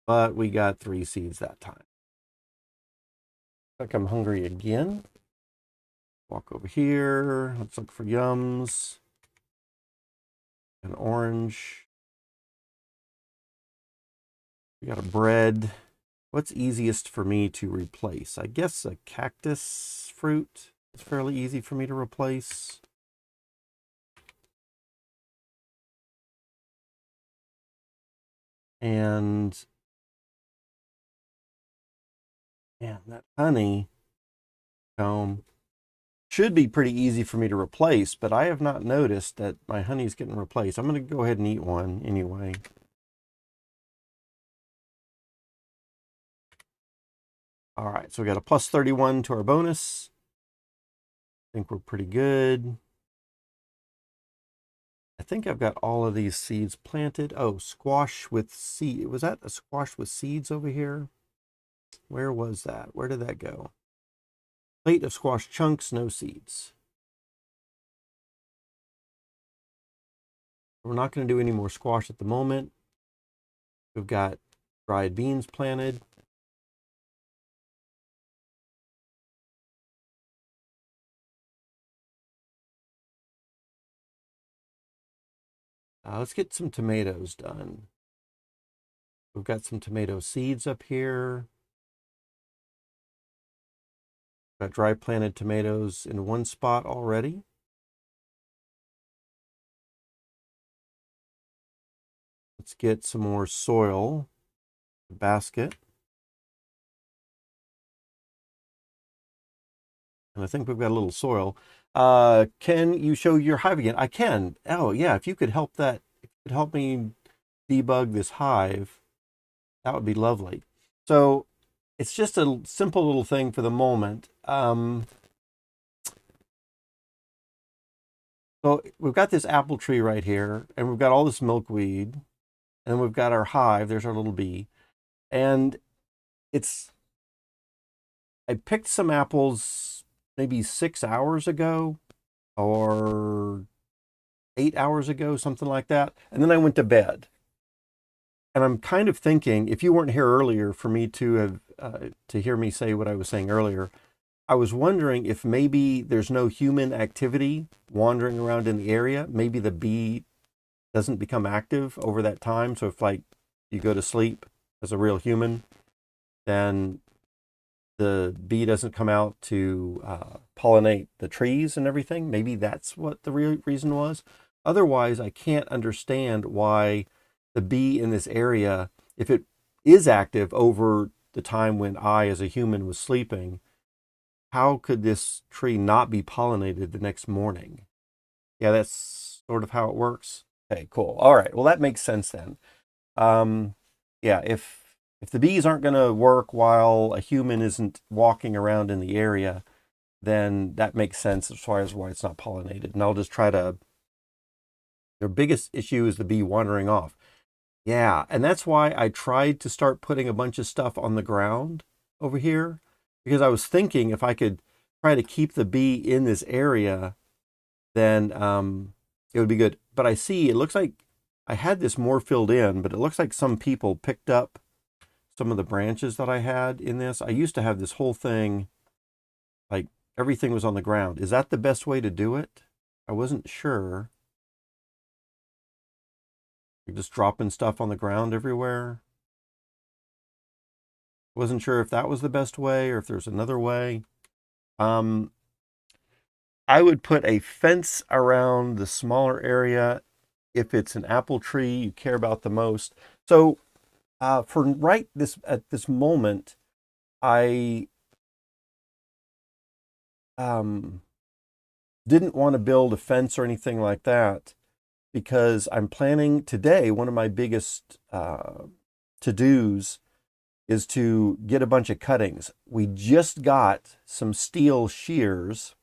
but we got 3 seeds that time. Like I'm hungry again. Walk over here. Let's look for yums. An orange. We got a bread. What's easiest for me to replace? I guess a cactus fruit. It's fairly easy for me to replace. And man, that honey comb should be pretty easy for me to replace, but I have not noticed that my honey's getting replaced. I'm going to go ahead and eat one anyway. All right, so we got a plus 31 to our bonus. I think we're pretty good. I think I've got all of these seeds planted. Oh, squash with seed. Was that a squash with seeds over here? Where was that? Where did that go? Plate of squash chunks, no seeds. We're not going to do any more squash at the moment. We've got dried beans planted. Let's get some tomatoes done. We've got some tomato seeds up here. Got dry planted tomatoes in one spot already. Let's get some more soil. Basket. And I think we've got a little soil. Can you show your hive again? I can. Oh yeah, if you could help that, if you could help me debug this hive, that would be lovely. So it's just a simple little thing for the moment. So we've got this apple tree right here, and we've got all this milkweed, and we've got our hive. There's our little bee. And I picked some apples maybe 6 hours ago or 8 hours ago, something like that. And then I went to bed. And I'm kind of thinking, if you weren't here earlier for me to have to hear me say what I was saying earlier, I was wondering if maybe there's no human activity wandering around in the area. Maybe the bee doesn't become active over that time. So if like you go to sleep as a real human, then the bee doesn't come out to pollinate the trees and everything. Maybe that's what the real reason was. Otherwise, I can't understand why the bee in this area, if it is active over the time when I as a human was sleeping, how could this tree not be pollinated the next morning? Yeah, that's sort of how it works. Okay, cool. All right, well, that makes sense then. Yeah, if the bees aren't going to work while a human isn't walking around in the area, then that makes sense as far as why it's not pollinated. And I'll just try to, their biggest issue is the bee wandering off. Yeah, and that's why I tried to start putting a bunch of stuff on the ground over here, because I was thinking if I could try to keep the bee in this area, then it would be good. But I see, it looks like I had this more filled in, but it looks like some people picked up some of the branches that I had in this. I used to have this whole thing like everything was on the ground. Is that the best way to do it? I wasn't sure. You're just dropping stuff on the ground everywhere. Wasn't sure if that was the best way or if there's another way. Um, I would put a fence around the smaller area if it's an apple tree you care about the most. So for right this at this moment, I didn't want to build a fence or anything like that because I'm planning today. One of my biggest to-dos is to get a bunch of cuttings. We just got some steel shears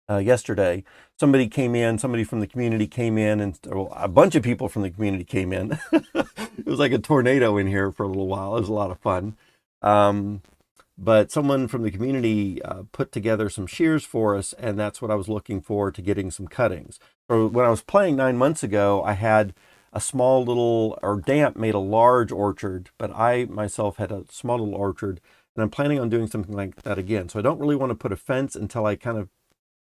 yesterday. Somebody from the community came in, and well, a bunch of people from the community came in. It was like a tornado in here for a little while. It was a lot of fun. But someone from the community put together some shears for us, and that's what I was looking for to getting some cuttings. So when I was playing 9 months ago, I had a small little, or Damp made a large orchard, but I myself had a small little orchard, and I'm planning on doing something like that again. So I don't really want to put a fence until I kind of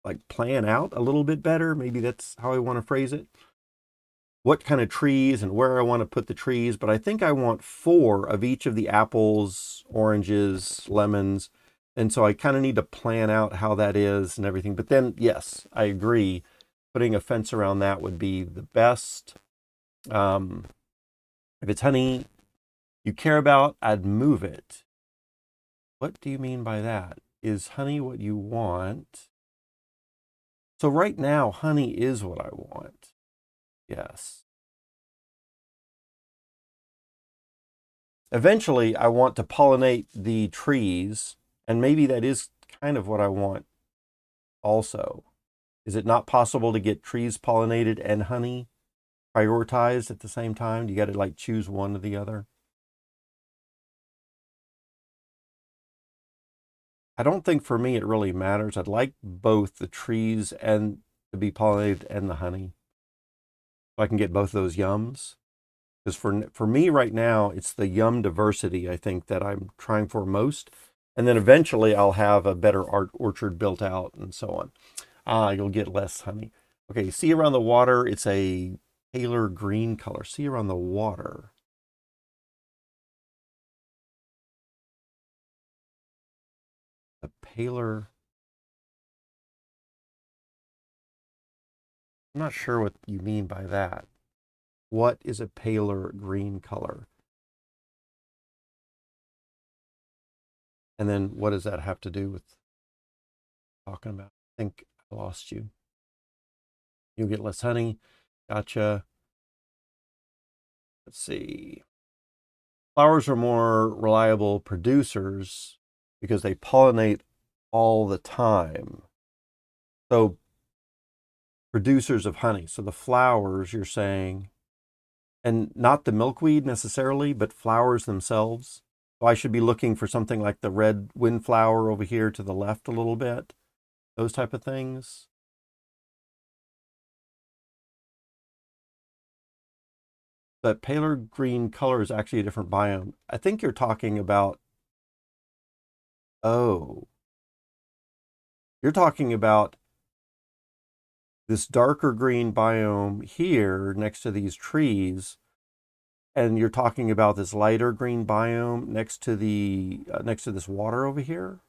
like plan out a little bit better. Maybe that's how I want to phrase it. What kind of trees and where I want to put the trees, but I think I want 4 of each of the apples, oranges, lemons. And so I kind of need to plan out how that is and everything. But then, yes, I agree. Putting a fence around that would be the best. If it's honey you care about, I'd move it. What do you mean by that? Is honey what you want? So right now, honey is what I want. Yes. Eventually, I want to pollinate the trees, and maybe that is kind of what I want also. Is it not possible to get trees pollinated and honey prioritized at the same time? You got to like choose one or the other? I don't think for me it really matters. I'd like both the trees and to be pollinated and the honey. So I can get both those yums. Because for me right now, it's the yum diversity, I think, that I'm trying for most. And then eventually I'll have a better orchard built out and so on. You'll get less honey. Okay, see around the water, it's a paler green color. See around the water. A paler, I'm not sure what you mean by that. What is a paler green color? And then what does that have to do with talking about? I think I lost you. You'll get less honey. Gotcha. Let's see. Flowers are more reliable producers because they pollinate all the time. So producers of honey. So the flowers, you're saying, and not the milkweed necessarily, but flowers themselves. So I should be looking for something like the red windflower over here to the left a little bit. Those type of things. But paler green color is actually a different biome. I think you're talking about, oh, you're talking about this darker green biome here next to these trees, and you're talking about this lighter green biome next to the next to this water over here.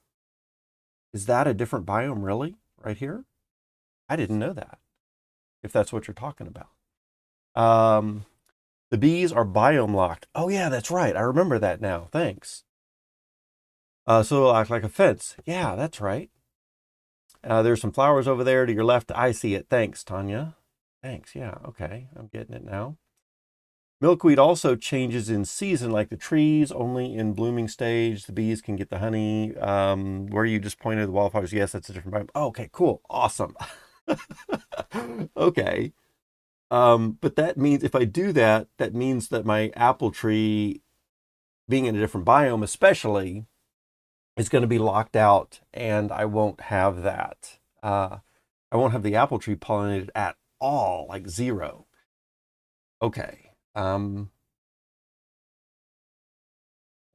Is that a different biome, really, right here? I didn't know that. If that's what you're talking about. The bees are biome locked. Oh yeah, that's right. I remember that now. Thanks. So it'll act like a fence. Yeah, that's right. There's some flowers over there to your left. I see it. Thanks, Tanya. Thanks. Yeah, okay. I'm getting it now. Milkweed also changes in season, like the trees, only in blooming stage. The bees can get the honey. Where you just pointed the wildflowers, yes, that's a different biome. Oh, okay, cool. Awesome. Okay. But that means if I do that, that means that my apple tree, being in a different biome especially, is going to be locked out, and I won't have that. I won't have the apple tree pollinated at all, like zero. Okay. I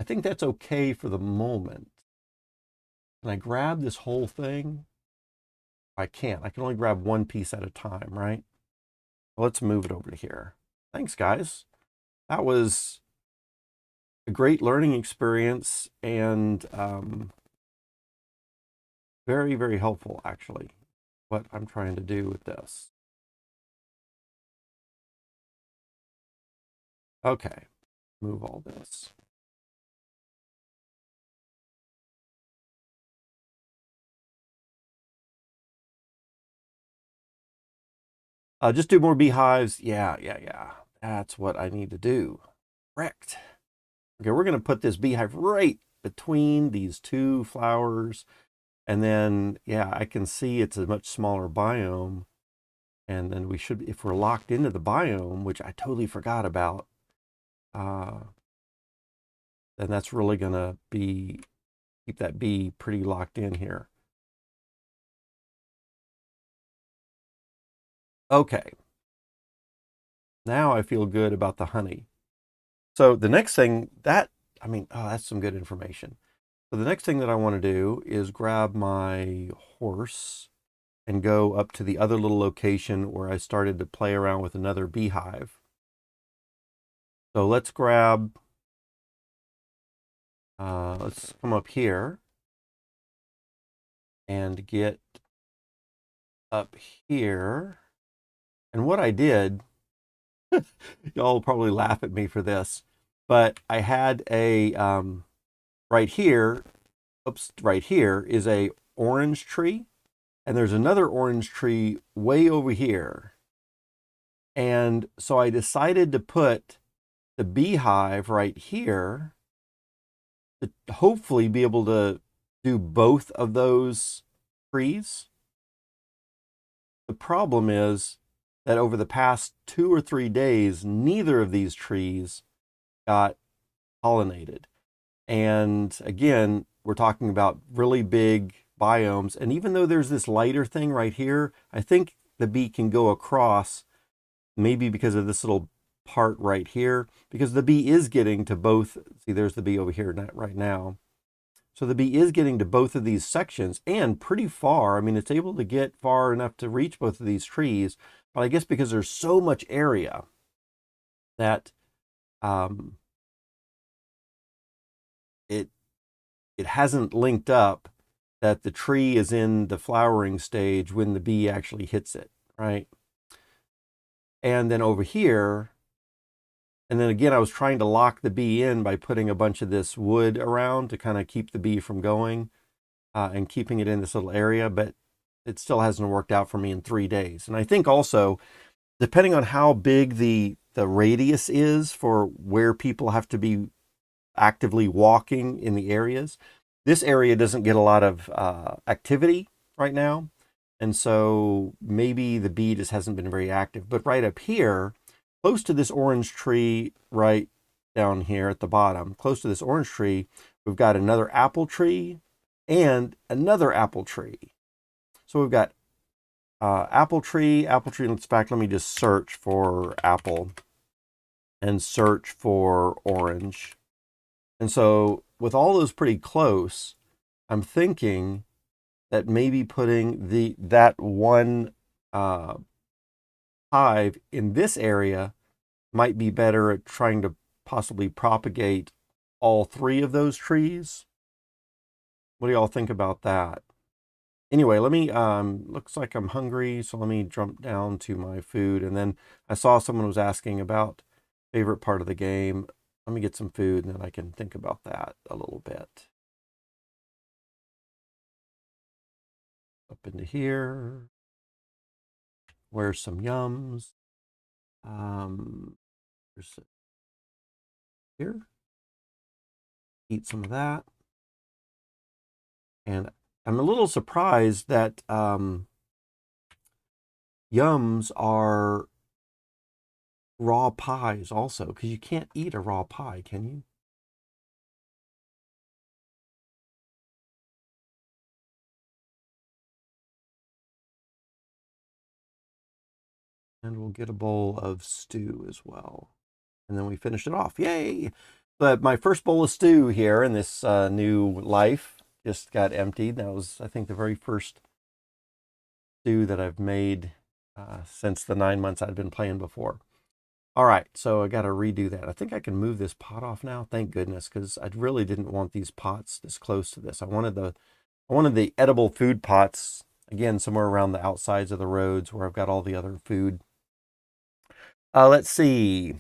think that's okay for the moment. Can I grab this whole thing? I can't. I can only grab one piece at a time, right? Well, let's move it over to here. Thanks, guys. That was a great learning experience and very, very helpful, actually, what I'm trying to do with this. Okay, move all this. Just do more beehives. Yeah. That's what I need to do. Correct. Okay, we're going to put this beehive right between these two flowers. And then, yeah, I can see it's a much smaller biome. And then we should, if we're locked into the biome, which I totally forgot about, then that's really going to be, keep that bee pretty locked in here. Okay. Now I feel good about the honey. So the next thing that, I mean, oh, that's some good information. So the next thing that I want to do is grab my horse and go up to the other little location where I started to play around with another beehive. So let's grab, let's come up here and get up here. And what I did, y'all will probably laugh at me for this, but I had a, right here, oops, right here is a orange tree. And there's another orange tree way over here. And so I decided to put the beehive right here to hopefully be able to do both of those trees. The problem is that over the past 2 or 3 days, neither of these trees got pollinated. And again, we're talking about really big biomes. And even though there's this lighter thing right here, I think the bee can go across, maybe because of this little part right here, because the bee is getting to both. See, there's the bee over here right now. So the bee is getting to both of these sections and pretty far. I mean, it's able to get far enough to reach both of these trees, but I guess because there's so much area that it hasn't linked up that the tree is in the flowering stage when the bee actually hits it, right? And then over here, and then again, I was trying to lock the bee in by putting a bunch of this wood around to kind of keep the bee from going and keeping it in this little area, but it still hasn't worked out for me in 3 days. And I think also, depending on how big the radius is for where people have to be actively walking in the areas, this area doesn't get a lot of activity right now. And so maybe the bee just hasn't been very active. But right up here, close to this orange tree, right down here at the bottom, close to this orange tree, we've got another apple tree and another apple tree. So we've got apple tree. In fact, let me just search for apple and search for orange. And so with all those pretty close, I'm thinking that maybe putting that one hive in this area might be better at trying to possibly propagate all 3 of those trees. What do y'all think about that? Anyway, let me, looks like I'm hungry, so let me jump down to my food. And then I saw someone was asking about favorite part of the game. Let me get some food and then I can think about that a little bit. Up into here. Where's some yums? There's here. Eat some of that. And I'm a little surprised that yums are raw pies also, because you can't eat a raw pie, can you? And we'll get a bowl of stew as well. And then we finished it off. Yay! But my first bowl of stew here in this new life. just got emptied. That was, I think, the very first stew that I've made since the 9 months I'd been playing before. All right, so I got to redo that. I think I can move this pot off now. Thank goodness, because I really didn't want these pots this close to this. I wanted the edible food pots, again, somewhere around the outsides of the roads where I've got all the other food. Let's see.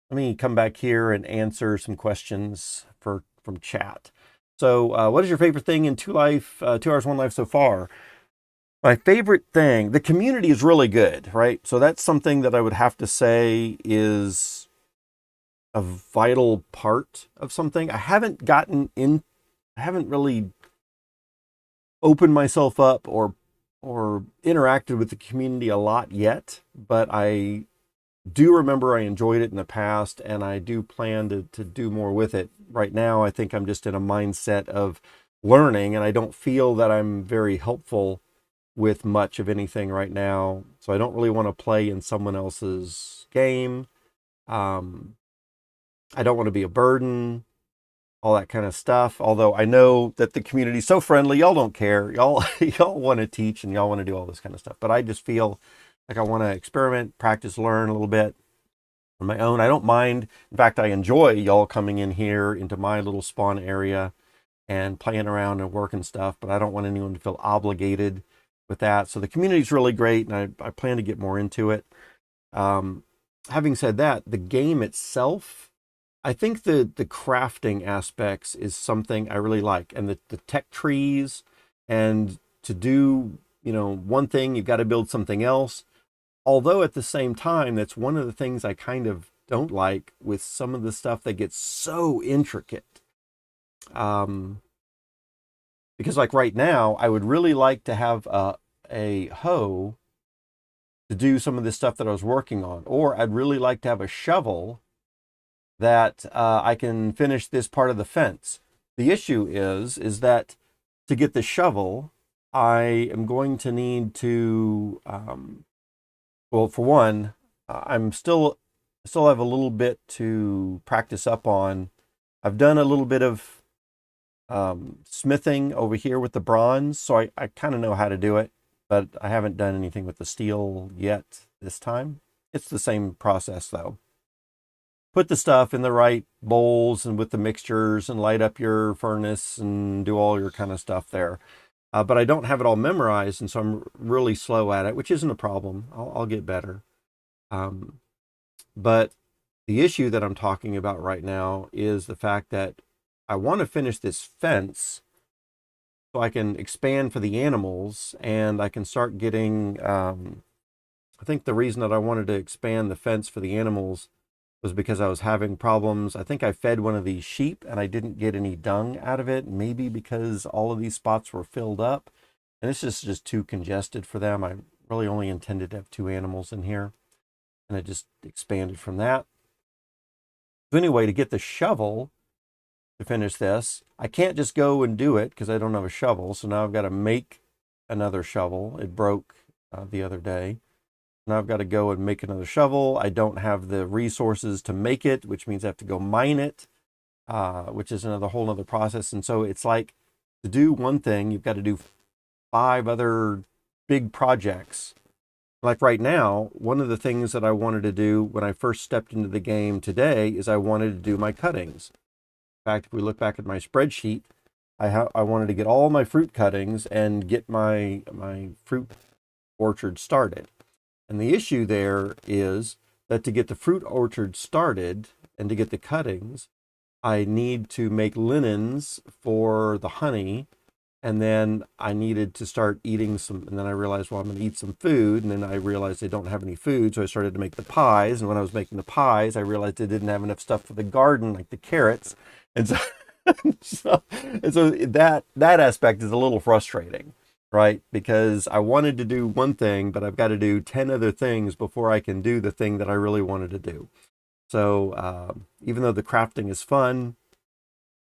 Let me come back here and answer some questions from chat. So what is your favorite thing in 2 Hours, One Life so far? My favorite thing, the community is really good, right? So that's something that I would have to say is a vital part of something. I haven't really opened myself up or interacted with the community a lot yet, but I do remember I enjoyed it in the past, and I do plan to do more with it. Right now, I think I'm just in a mindset of learning, and I don't feel that I'm very helpful with much of anything right now. So I don't really want to play in someone else's game. I don't want to be a burden, all that kind of stuff. Although I know that the community's so friendly, y'all don't care. Y'all want to teach and y'all want to do all this kind of stuff. But I just feel like I want to experiment, practice, learn a little bit on my own. I don't mind. In fact, I enjoy y'all coming in here into my little spawn area and playing around and working stuff, but I don't want anyone to feel obligated with that. So the community is really great, and I plan to get more into it. Having said that, the game itself, I think the crafting aspects is something I really like, and the tech trees, and to do, one thing, you've got to build something else. Although at the same time, that's one of the things I kind of don't like with some of the stuff that gets so intricate. Because like right now, I would really like to have a hoe to do some of the stuff that I was working on. Or I'd really like to have a shovel that I can finish this part of the fence. The issue is that to get the shovel, I am going to need to, well, for one, I'm still have a little bit to practice up on. I've done a little bit of smithing over here with the bronze, so I kind of know how to do it, but I haven't done anything with the steel yet this time. It's the same process though. Put the stuff in the right bowls and with the mixtures and light up your furnace and do all your kind of stuff there. But I don't have it all memorized, and so I'm really slow at it, which isn't a problem. I'll get better. But the issue that I'm talking about right now is the fact that I want to finish this fence so I can expand for the animals, and I can start getting, I think the reason that I wanted to expand the fence for the animals was because I was having problems. I think I fed one of these sheep and I didn't get any dung out of it, maybe because all of these spots were filled up. And it's just too congested for them. I really only intended to have 2 animals in here, and I just expanded from that. So anyway, to get the shovel to finish this, I can't just go and do it because I don't have a shovel. So now I've got to make another shovel. It broke the other day. Now I've got to go and make another shovel. I don't have the resources to make it, which means I have to go mine it, which is another whole other process. And so it's like, to do one thing, you've got to do 5 other big projects. Like right now, one of the things that I wanted to do when I first stepped into the game today is I wanted to do my cuttings. In fact, if we look back at my spreadsheet, I wanted to get all my fruit cuttings and get my fruit orchard started. And the issue there is that to get the fruit orchard started and to get the cuttings, I need to make linens for the honey. And then I needed to start eating some, and then I realized, well, I'm going to eat some food. And then I realized I don't have any food. So I started to make the pies. And when I was making the pies, I realized I didn't have enough stuff for the garden, like the carrots. And so, so that aspect is a little frustrating, right? Because I wanted to do one thing, but I've got to do 10 other things before I can do the thing that I really wanted to do. So even though the crafting is fun,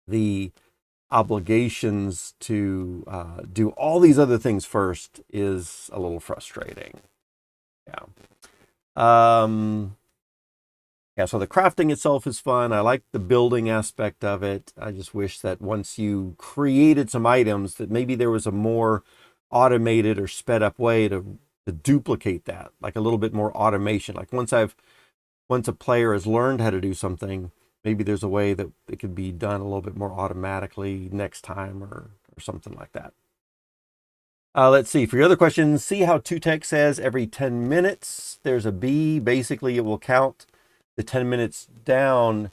the obligations to do all these other things first is a little frustrating. Yeah. Yeah, so the crafting itself is fun. I like the building aspect of it. I just wish that once you created some items that maybe there was a more automated or sped up way to duplicate that, like a little bit more automation. Like once a player has learned how to do something, maybe there's a way that it could be done a little bit more automatically next time or something like that. Let's see. For your other questions, see how TwoTech says every 10 minutes there's a bee. Basically, it will count the 10 minutes down.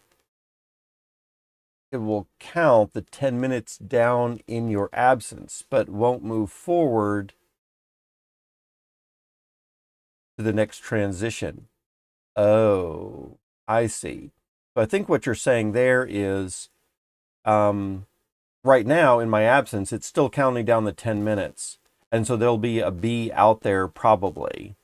It will count the 10 minutes down in your absence, but won't move forward to the next transition. Oh, I see. So I think what you're saying there is right now in my absence, it's still counting down the 10 minutes. And so there'll be a bee out there probably.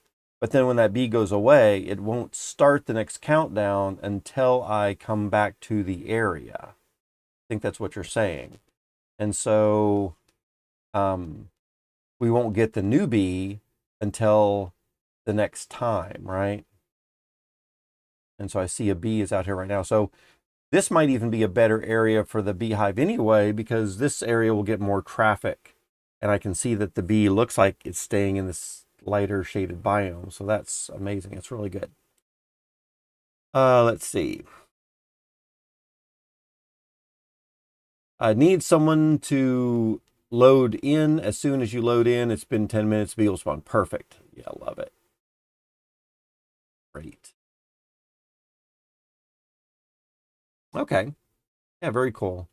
But then when that bee goes away, it won't start the next countdown until I come back to the area. I think that's what you're saying. And so we won't get the new bee until the next time, right? And so I see a bee is out here right now. So this might even be a better area for the beehive anyway, because this area will get more traffic. And I can see that the bee looks like it's staying in this lighter shaded biome. So that's amazing. It's really good. Let's see. I need someone to load in. As soon as you load in, it's been 10 minutes, bee will spawn. Perfect. Yeah, I love it. Great. Okay. Yeah, very cool.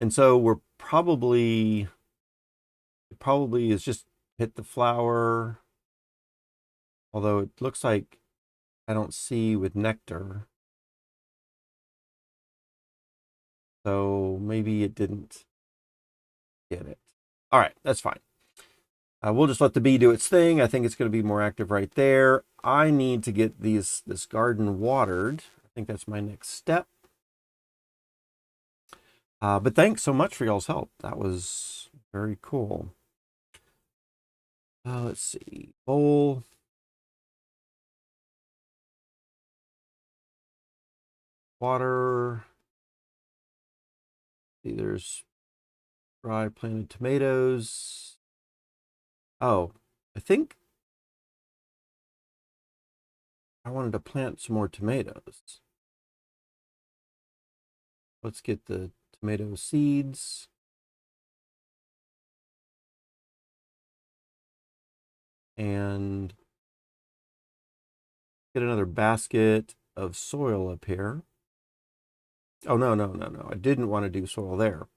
And so we're probably, it probably is just hit the flower. Although it looks like I don't see with nectar. So maybe it didn't get it. All right, that's fine. We'll just let the bee do its thing. I think it's going to be more active right there. I need to get this garden watered. I think that's my next step. But thanks so much for y'all's help. That was very cool. Let's see. Bowl. Water. See, there's dry planted tomatoes. Oh, I think I wanted to plant some more tomatoes. Let's get the tomato seeds. And get another basket of soil up here. Oh, no. I didn't want to do soil there.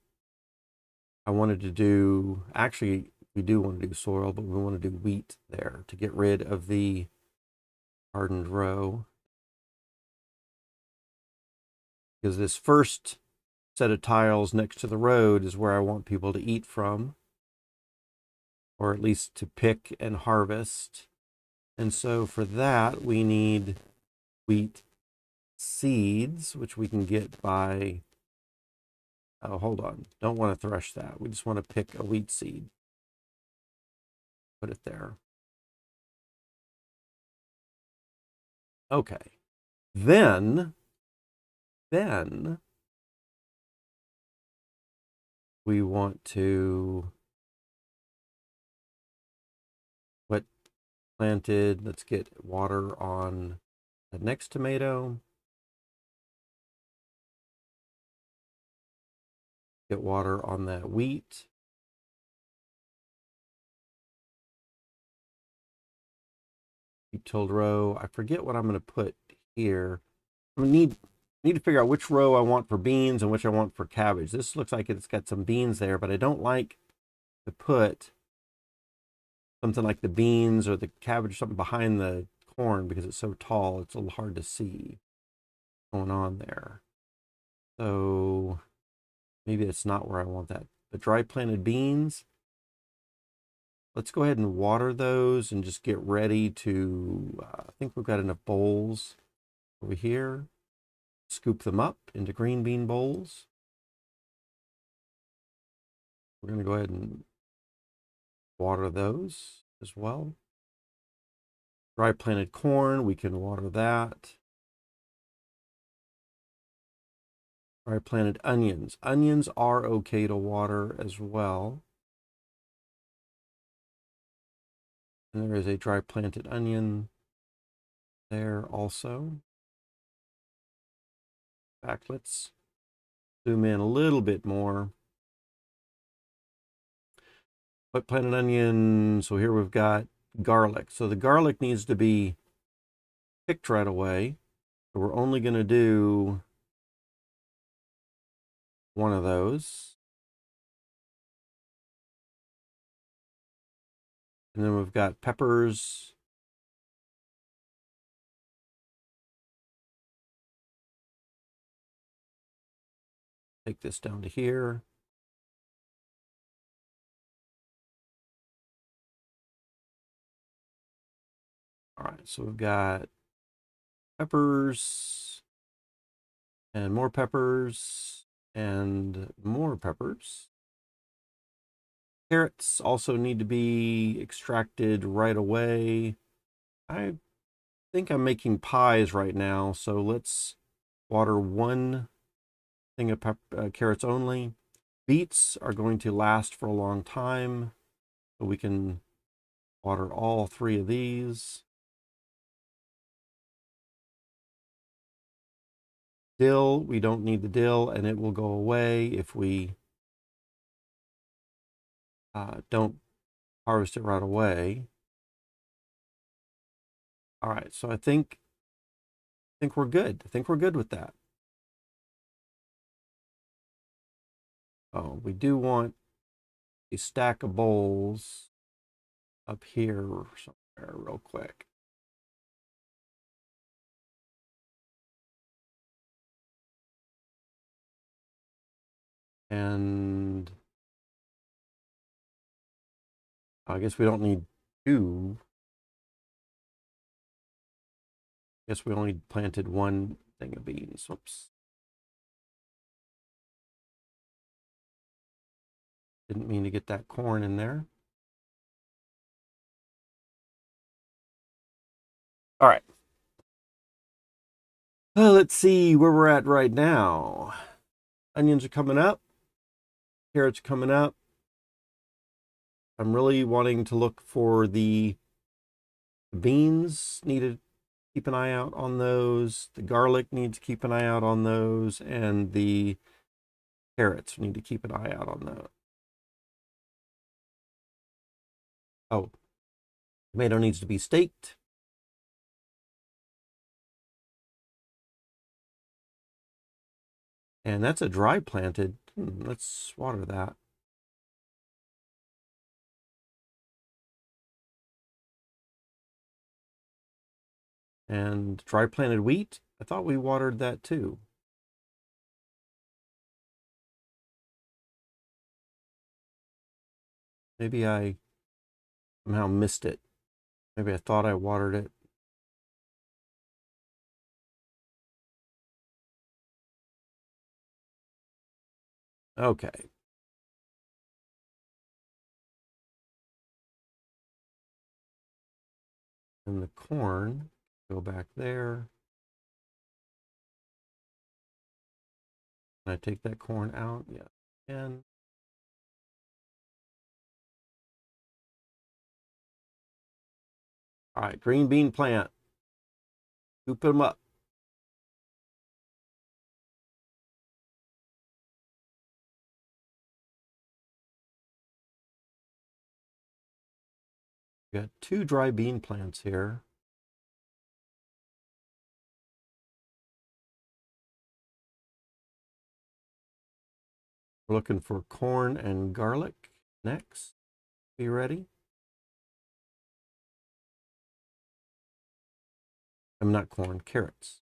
I wanted to do, actually, we do want to do soil, but we want to do wheat there to get rid of the hardened row. Because this first set of tiles next to the road is where I want people to eat from, or at least to pick and harvest. And so for that, we need wheat seeds, which we can get by, oh, hold on. Don't want to thresh that. We just want to pick a wheat seed. Put it there. Okay. Then we want to what planted. Let's get water on the next tomato. Get water on that wheat. Tilled row. I forget what I'm going to put here. I need to figure out which row I want for beans and which I want for cabbage. This looks like it's got some beans there, but I don't like to put something like the beans or the cabbage, something behind the corn because it's so tall. It's a little hard to see what's going on there. So maybe it's not where I want that. The dry planted beans, let's go ahead and water those and just get ready to, I think we've got enough bowls over here. Scoop them up into green bean bowls. We're going to go ahead and water those as well. Dry planted corn, we can water that. Dry planted onions. Onions are okay to water as well. And there is a dry planted onion there also. In fact, let's zoom in a little bit more. Wet planted onion. So here we've got garlic. So the garlic needs to be picked right away. So we're only going to do one of those. And then we've got peppers. Take this down to here. All right, so we've got peppers and more peppers and more peppers. Carrots also need to be extracted right away. I think I'm making pies right now, so let's water one thing of carrots only. Beets are going to last for a long time, so we can water all three of these. Dill, we don't need the dill, and it will go away if we don't harvest it right away. All right, so I think we're good. I think we're good with that. Oh, we do want a stack of bowls up here somewhere real quick. And I guess we don't need two. I guess we only planted one thing of beans. Whoops. Didn't mean to get that corn in there. All right. Let's see where we're at right now. Onions are coming up. Carrots are coming up. I'm really wanting to look for the beans. Need to keep an eye out on those. The garlic needs to keep an eye out on those. And the carrots need to keep an eye out on those. Oh, tomato needs to be staked. And that's a dry planted. Let's water that. And dry planted wheat. I thought we watered that too. Maybe I somehow missed it. Maybe I thought I watered it. Okay. And the corn, go back there. Can I take that corn out? Yeah. And all right, green bean plant. Scoop them up. We got two dry bean plants here. We're looking for corn and garlic next. Be ready? I'm not corn, carrots.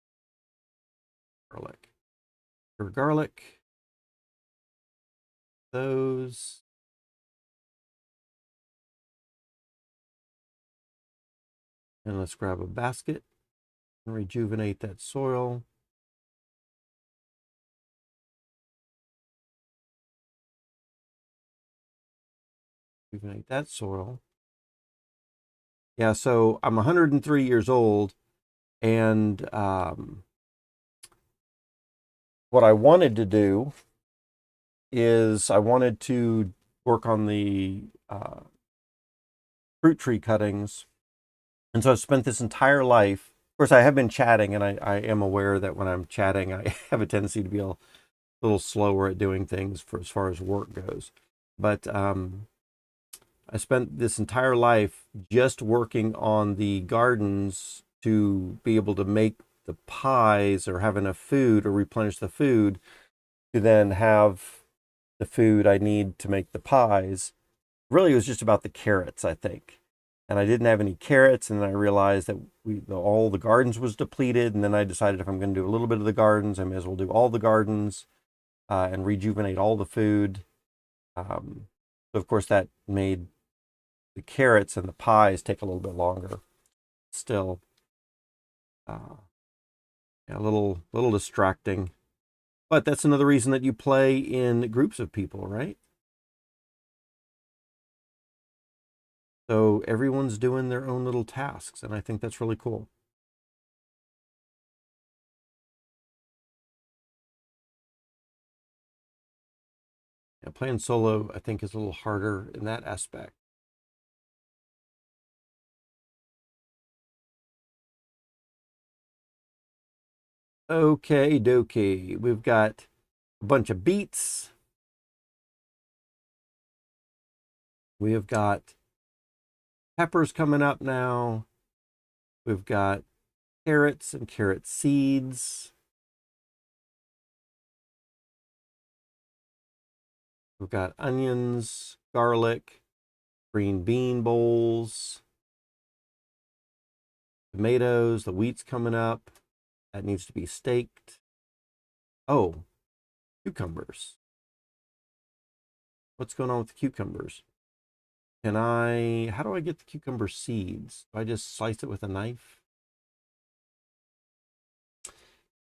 Garlic. For garlic. Those. And let's grab a basket and rejuvenate that soil. Rejuvenate that soil. Yeah, so I'm 103 years old, and what I wanted to do is I wanted to work on the fruit tree cuttings. And so I've spent this entire life. Of course, I have been chatting, and I am aware that when I'm chatting, I have a tendency to be a little slower at doing things for as far as work goes. But I spent this entire life just working on the gardens to be able to make the pies or have enough food or replenish the food to then have the food I need to make the pies. Really, it was just about the carrots, I think. And I didn't have any carrots, and then I realized that all the gardens was depleted, and then I decided if I'm going to do a little bit of the gardens, I may as well do all the gardens and rejuvenate all the food. So of course that made the carrots and the pies take a little bit longer. Still, yeah, a little distracting. But that's another reason that you play in groups of people, right? So everyone's doing their own little tasks, and I think that's really cool. Yeah, playing solo, I think, is a little harder in that aspect. Okay, dokie. We've got a bunch of beets. We have got peppers coming up now. We've got carrots and carrot seeds. We've got onions, garlic, green bean bowls, tomatoes. The wheat's coming up. That needs to be staked. Oh, cucumbers. What's going on with the cucumbers? How do I get the cucumber seeds? Do I just slice it with a knife?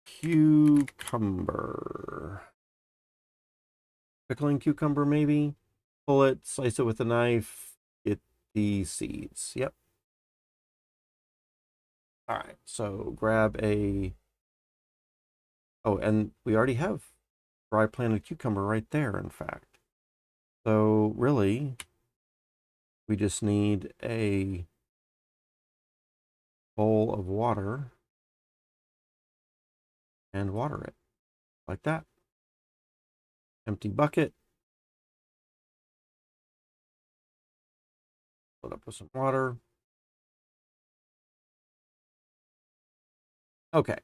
Cucumber. Pickling cucumber, maybe? Pull it, slice it with a knife, get the seeds. Yep. All right, so grab a... Oh, and we already have dry planted cucumber right there, in fact. So really, we just need a bowl of water and water it like that. Empty bucket. Fill it up with some water. Okay.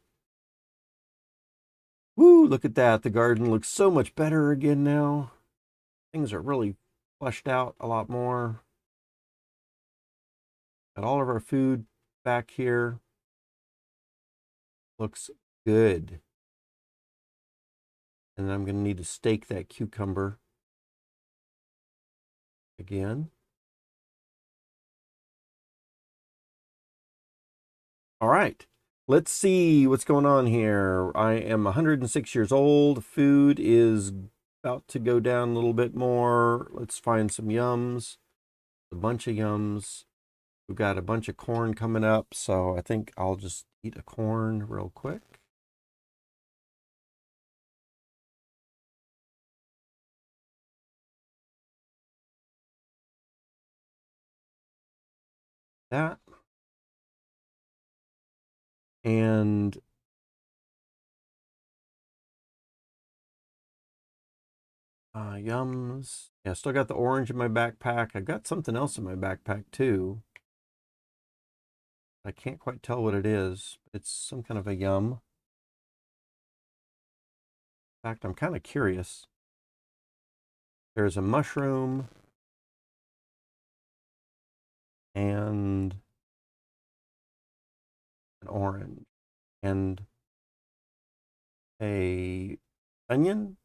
Woo, look at that. The garden looks so much better again now. Things are really fleshed out a lot more. Got all of our food back here. Looks good. And then I'm going to need to stake that cucumber again. All right. Let's see what's going on here. I am 106 years old. Food is about to go down a little bit more. Let's find some yums. A bunch of yums. We've got a bunch of corn coming up, so I think I'll just eat a corn real quick. That. And yums. Yeah, still got the orange in my backpack. I got something else in my backpack too. I can't quite tell what it is. It's some kind of a yum. In fact, I'm kind of curious. There's a mushroom and an orange and a onion,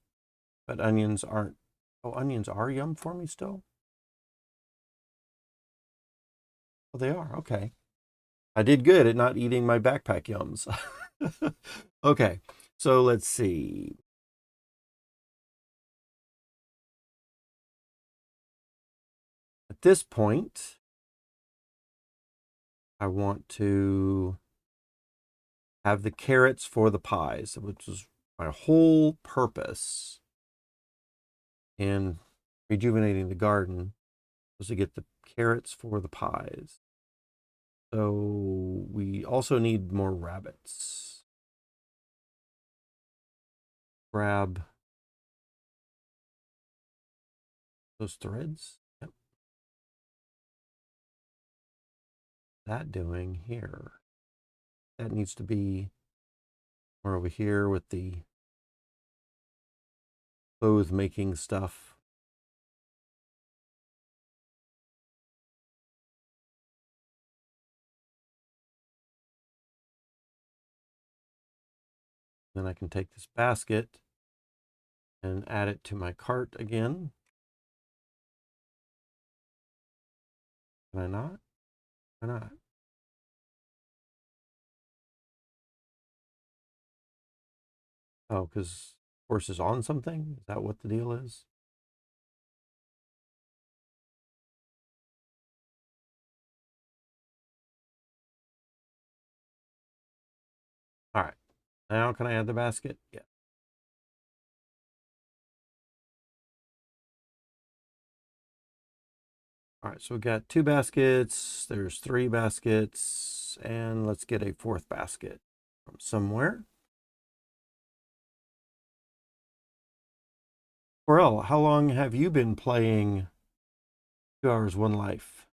but onions aren't. Oh, onions are yum for me still? Oh, they are. Okay. I did good at not eating my backpack yums. Okay, so let's see. At this point, I want to have the carrots for the pies, which is My whole purpose in rejuvenating the garden was to get the carrots for the pies. So we also need more rabbits. Grab those threads. Yep. That doing here. That needs to be more over here with the clothes making stuff. Then I can take this basket and add it to my cart again. Can I not? Why not? Oh, because horse is on something? Is that what the deal is? All right. Now can I add the basket? Yeah. All right, so we've got 2 baskets, there's 3 baskets, and let's get a 4th basket from somewhere. Corel, how long have you been playing 2 Hours, One Life?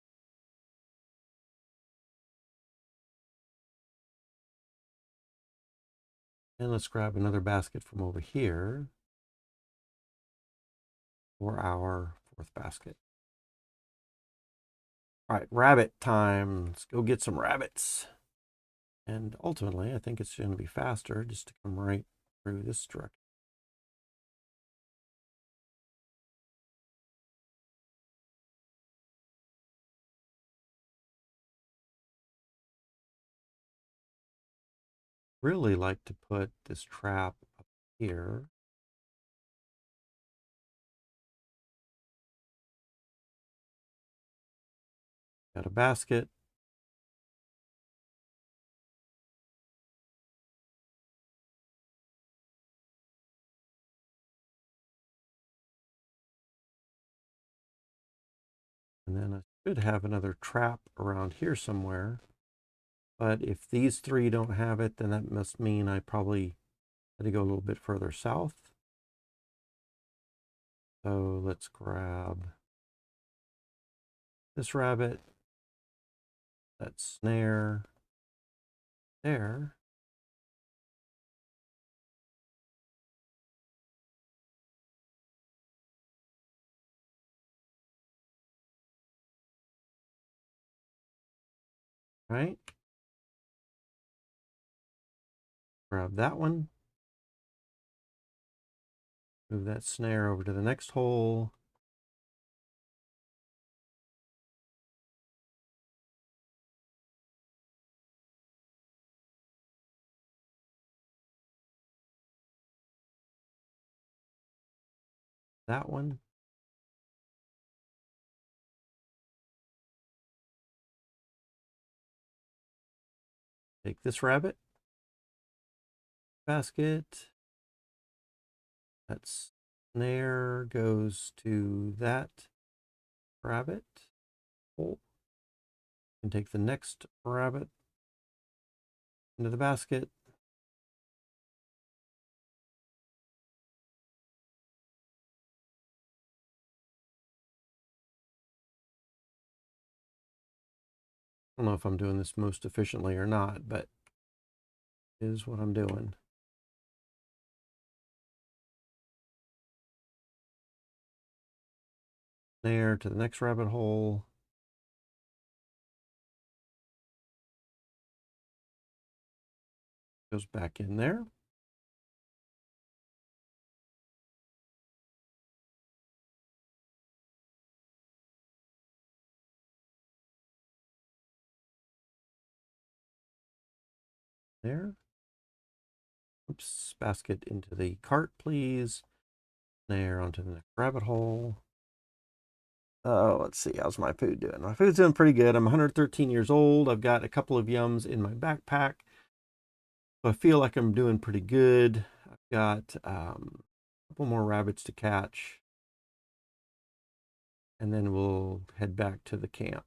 And let's grab another basket from over here for our 4th basket. All right, rabbit time. Let's go get some rabbits. And ultimately, I think it's going to be faster just to come right through this direction. Really like to put this trap up here. Got a basket. And then I should have another trap around here somewhere. But if these 3 don't have it, then that must mean I probably had to go a little bit further south. So let's grab this rabbit, that snare there. Right? Grab that one. Move that snare over to the next hole. That one. Take this rabbit. Basket. That snare goes to that rabbit hole. And take the next rabbit into the basket. I don't know if I'm doing this most efficiently or not, but is what I'm doing. There to the next rabbit hole. Goes back in there. There. Oops, basket into the cart, please. There onto the next rabbit hole. Let's see, how's my food doing? My food's doing pretty good. I'm 113 years old. I've got a couple of yums in my backpack. So I feel like I'm doing pretty good. I've got a couple more rabbits to catch, and then we'll head back to the camp.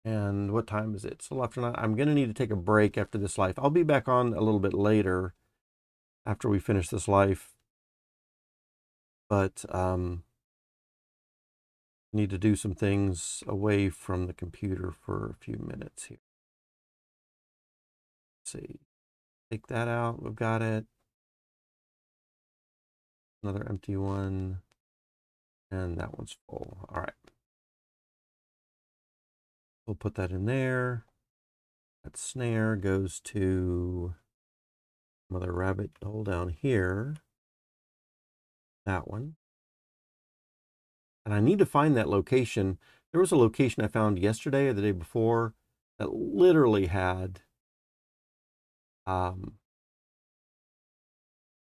And what time is it? It's still after 9. I'm going to need to take a break after this life. I'll be back on a little bit later after we finish this life. But need to do some things away from the computer for a few minutes here. Let's see. Take that out. We've got it. Another empty one. And that one's full. All right. We'll put that in there. That snare goes to another rabbit hole down here. That one. And I need to find that location. There was a location I found yesterday or the day before that literally had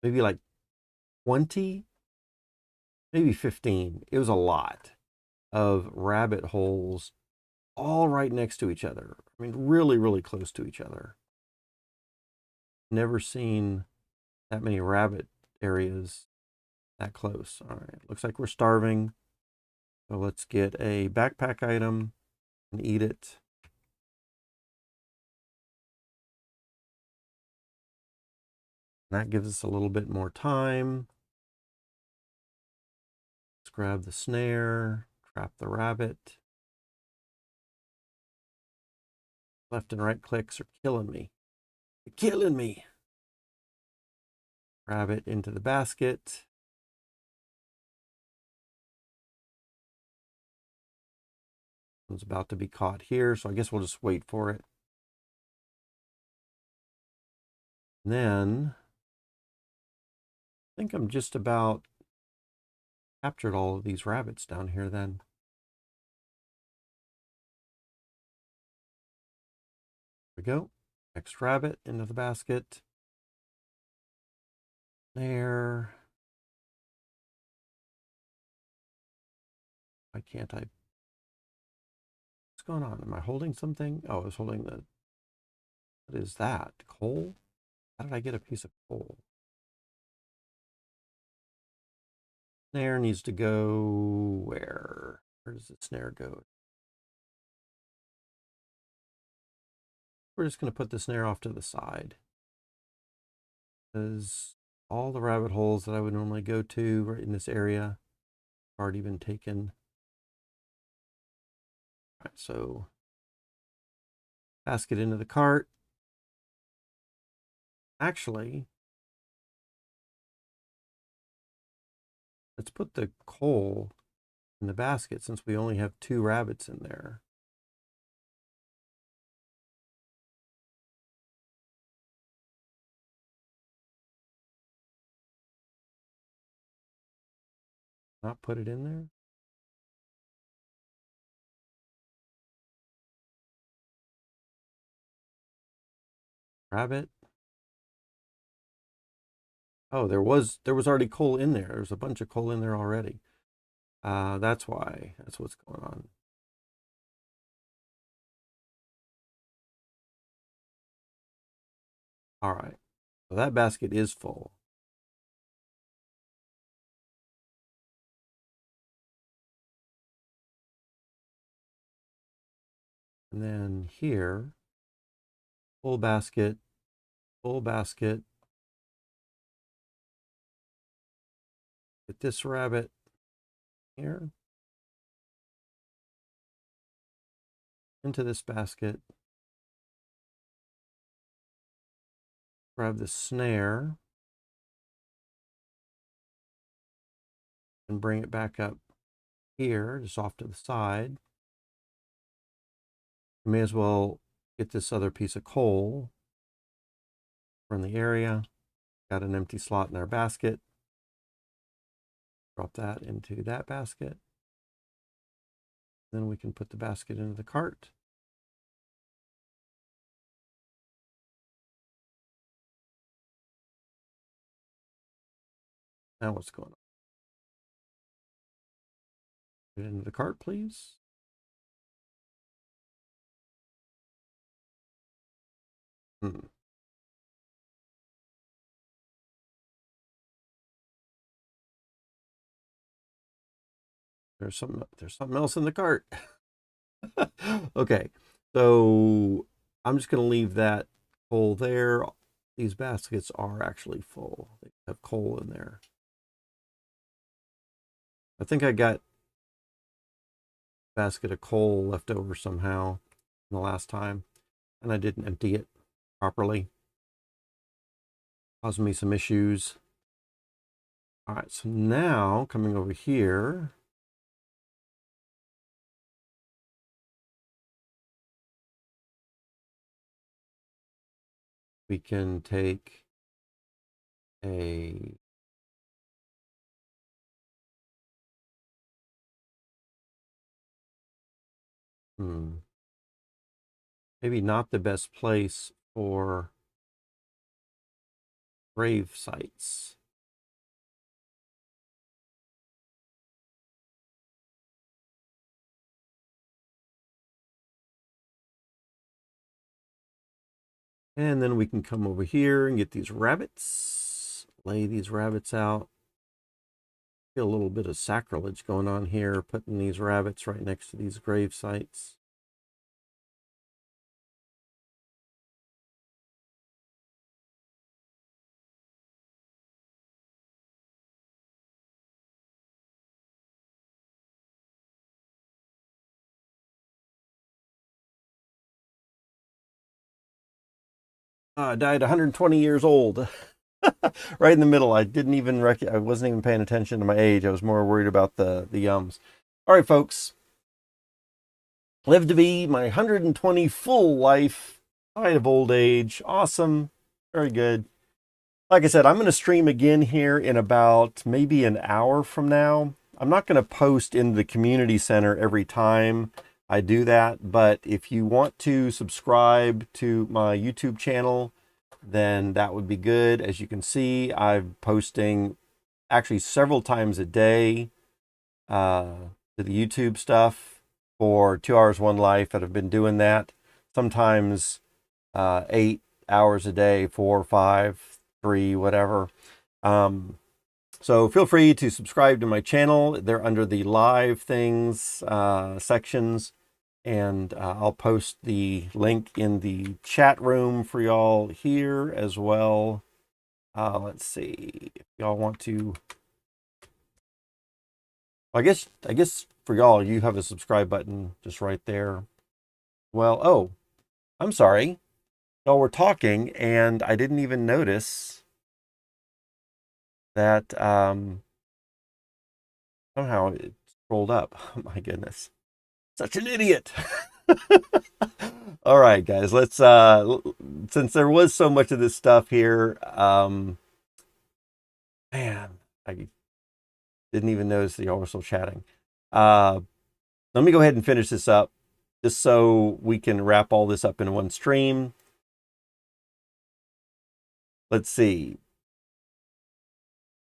maybe like 20, maybe 15. It was a lot of rabbit holes all right next to each other. I mean, really, really close to each other. Never seen that many rabbit areas that close. All right, looks like we're starving. So let's get a backpack item and eat it. And that gives us a little bit more time. Let's grab the snare, trap the rabbit. Left and right clicks are killing me. They're killing me. Grab it into the basket. It's about to be caught here, so I guess we'll just wait for it. And then I think I'm just about captured all of these rabbits down here then. There we go. Next rabbit into the basket. There. Why can't I? What's going on? Am I holding something? Oh, I was holding the... What is that? Coal? How did I get a piece of coal? Snare needs to go where? Where does the snare go? We're just going to put the snare off to the side. Because all the rabbit holes that I would normally go to right in this area have already been taken. All right, so basket into the cart. Actually, let's put the coal in the basket since we only have 2 rabbits in there. Not put it in there. Rabbit. Oh, there was already coal in there. There's a bunch of coal in there already. That's why. That's what's going on. All right. So that basket is full. And then here, full basket, full basket. Get this rabbit here into this basket. Grab the snare and bring it back up here, just off to the side. You may as well get this other piece of coal from the area. Got an empty slot in our basket. Drop that into that basket. Then we can put the basket into the cart. Now what's going on? Put it into the cart, please. There's something else in the cart. Okay, so I'm just going to leave that coal there. These baskets are actually full. They have coal in there. I think I got a basket of coal left over somehow the last time, and I didn't empty it properly. Caused me some issues. All right, so now coming over here, we can take a maybe not the best place for grave sites. And then we can come over here and get these rabbits, lay these rabbits out. Feel a little bit of sacrilege going on here, putting these rabbits right next to these grave sites. I died 120 years old. Right in the middle. I wasn't even paying attention to my age. I was more worried about the yums. All right, folks. Lived to be my 120 full life, died of old age. Awesome. Very good. Like I said, I'm going to stream again here in about maybe an hour from now. I'm not going to post in the community center every time I do that, but if you want to subscribe to my YouTube channel, then that would be good. As you can see, I'm posting actually several times a day to the YouTube stuff for 2 Hours One Life that have been doing that. Sometimes 8 hours a day, 4, 5, 3, whatever. So feel free to subscribe to my channel. They're under the live things sections. And I'll post the link in the chat room for y'all here as well. Let's see if y'all want to. I guess for y'all, you have a subscribe button just right there. Well, oh, I'm sorry. Y'all were talking, and I didn't even notice that somehow it scrolled up. Oh, my goodness. Such an idiot. All right, guys, let's since there was so much of this stuff here, man, I didn't even notice that y'all were still chatting. Let me go ahead and finish this up just so we can wrap all this up in one stream. Let's see.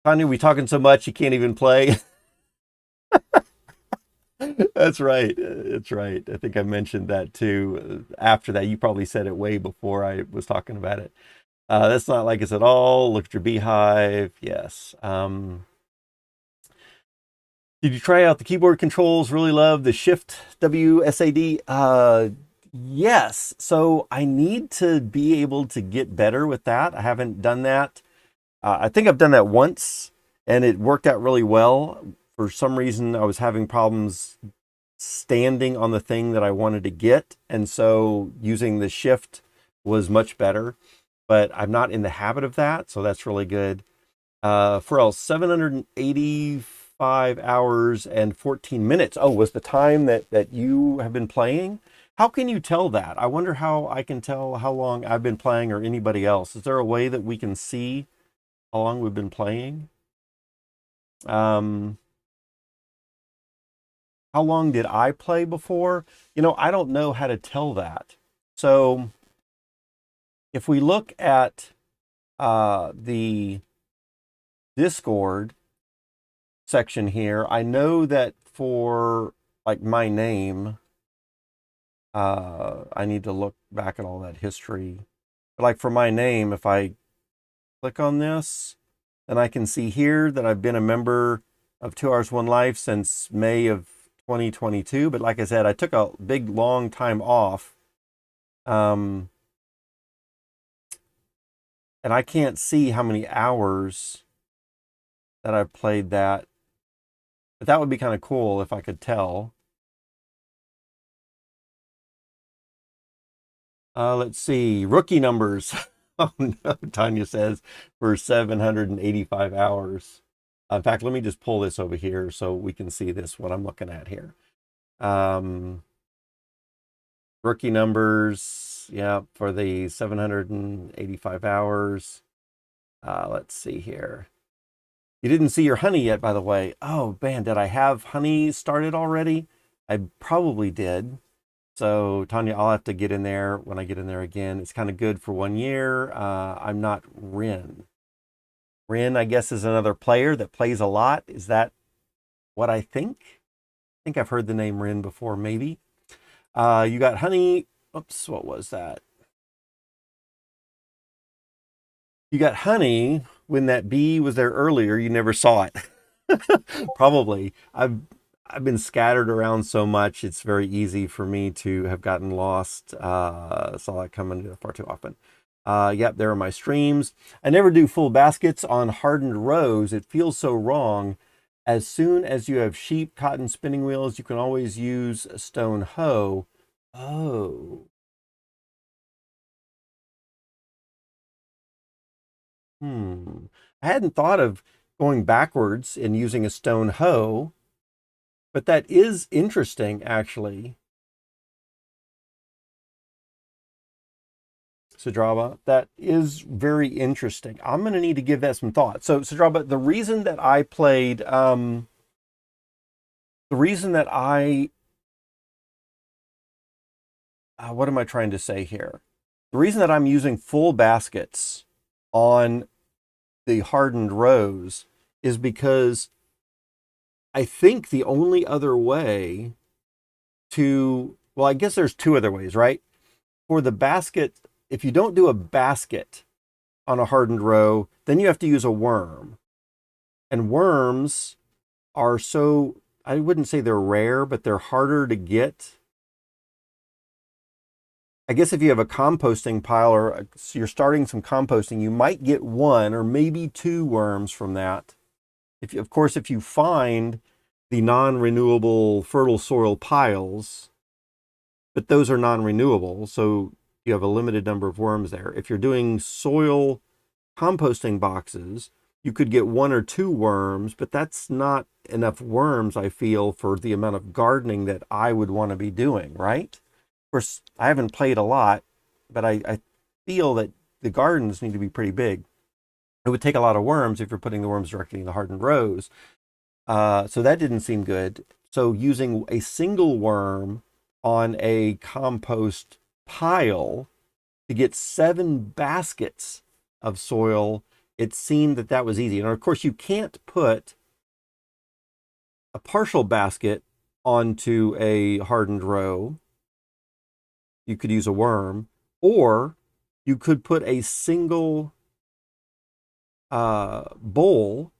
Tanya, we talking so much you can't even play. That's right. That's right. I think I mentioned that too. After that, you probably said it way before I was talking about it. That's not like us at all. Look at your beehive. Yes. Did you try out the keyboard controls? Really love the Shift WSAD. Yes. So I need to be able to get better with that. I haven't done that. I think I've done that once and it worked out really well. For some reason, I was having problems standing on the thing that I wanted to get. And so using the shift was much better. But I'm not in the habit of that. So that's really good. For 785 hours and 14 minutes. Oh, was the time that you have been playing? How can you tell that? I wonder how I can tell how long I've been playing or anybody else. Is there a way that we can see how long we've been playing? How long did I play before? I don't know how to tell that. So if we look at the Discord section here, I know that for like my name, I need to look back at all that history. But like for my name, if I click on this, then I can see here that I've been a member of 2 Hours, One Life since May of 2022. But like I said, I took a big, long time off. And I can't see how many hours that I've played that. But that would be kind of cool if I could tell. Let's see. Rookie numbers. Oh no, Tanya says for 785 hours. In fact, let me just pull this over here so we can see this, what I'm looking at here. Rookie numbers, yeah, for the 785 hours. Let's see here. You didn't see your honey yet, by the way. Oh, man, did I have honey started already? I probably did. So, Tanya, I'll have to get in there when I get in there again. It's kind of good for 1 year. I'm not Rin. Rin, I guess, is another player that plays a lot. Is that what I think? I think I've heard the name Rin before, maybe. You got honey. Oops, what was that? You got honey when that bee was there earlier. You never saw it. Probably. I've been scattered around so much. It's very easy for me to have gotten lost. Saw that coming far too often. Yep, there are my streams. I never do full baskets on hardened rows. It feels so wrong. As soon as you have sheep, cotton spinning wheels, you can always use a stone hoe. Oh. I hadn't thought of going backwards and using a stone hoe, but that is interesting, actually. Sadraba, that is very interesting. I'm going to need to give that some thought. So, Sadraba, the reason that I played, the reason that what am I trying to say here? The reason that I'm using full baskets on the hardened rows is because I think the only other way to, well, I guess there's two other ways, right? For the basket, if you don't do a basket on a hardened row, then you have to use a worm. And worms are so, I wouldn't say they're rare, but they're harder to get. I guess if you have a composting pile or you're starting some composting, you might get one or maybe two worms from that. If you, of course, if you find the non-renewable fertile soil piles, but those are non-renewable, so you have a limited number of worms there. If you're doing soil composting boxes, you could get one or two worms, but that's not enough worms, I feel, for the amount of gardening that I would want to be doing, right? Of course, I haven't played a lot, but I feel that the gardens need to be pretty big. It would take a lot of worms if you're putting the worms directly in the hardened rows. So that didn't seem good. So using a single worm on a compost pile to get 7 baskets of soil, it seemed that that was easy. And of course, you can't put a partial basket onto a hardened row. You could use a worm, or you could put a single bowl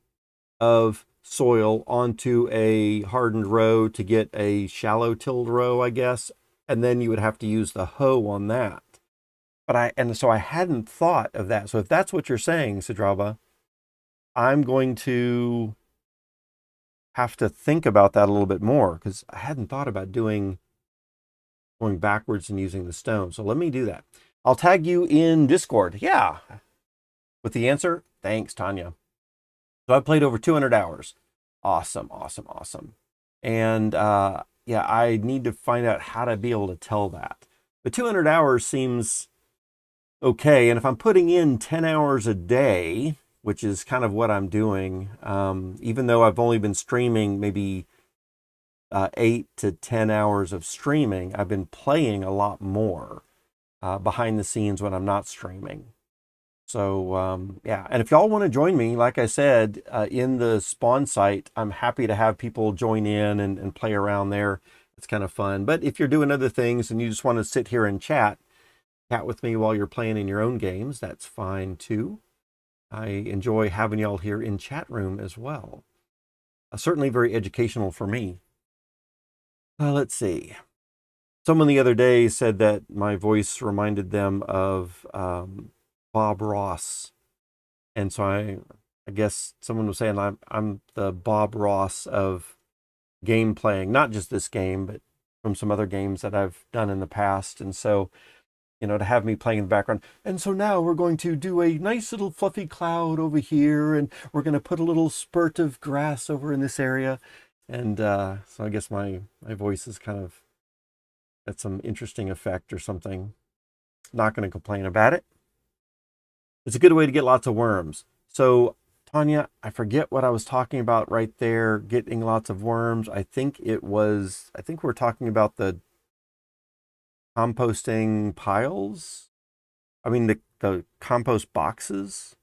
of soil onto a hardened row to get a shallow tilled row, I guess, and then you would have to use the hoe on that. But so I hadn't thought of that. So if that's what you're saying, Sadraba, I'm going to have to think about that a little bit more because I hadn't thought about going backwards and using the stone. So let me do that. I'll tag you in Discord. Yeah. With the answer, thanks, Tanya. So I played over 200 hours. Awesome, awesome, awesome. And yeah, I need to find out how to be able to tell that. But 200 hours seems okay. And if I'm putting in 10 hours a day, which is kind of what I'm doing, even though I've only been streaming maybe 8 to 10 hours of streaming, I've been playing a lot more behind the scenes when I'm not streaming. So yeah, and if y'all want to join me, like I said, in the spawn site, I'm happy to have people join in and play around there. It's kind of fun. But if you're doing other things and you just want to sit here and chat with me while you're playing in your own games, that's fine too. I enjoy having y'all here in chat room as well. certainly very educational for me. Let's see. Someone the other day said that my voice reminded them of Bob Ross, and so I guess someone was saying I'm the Bob Ross of game playing, not just this game, but from some other games that I've done in the past. And so, to have me playing in the background. And so now we're going to do a nice little fluffy cloud over here, and we're going to put a little spurt of grass over in this area. And so I guess my voice is kind of at some interesting effect or something. Not going to complain about it. It's a good way to get lots of worms. So Tanya, I forget what I was talking about right there, getting lots of worms. I think we're talking about the composting piles. I mean, the compost boxes.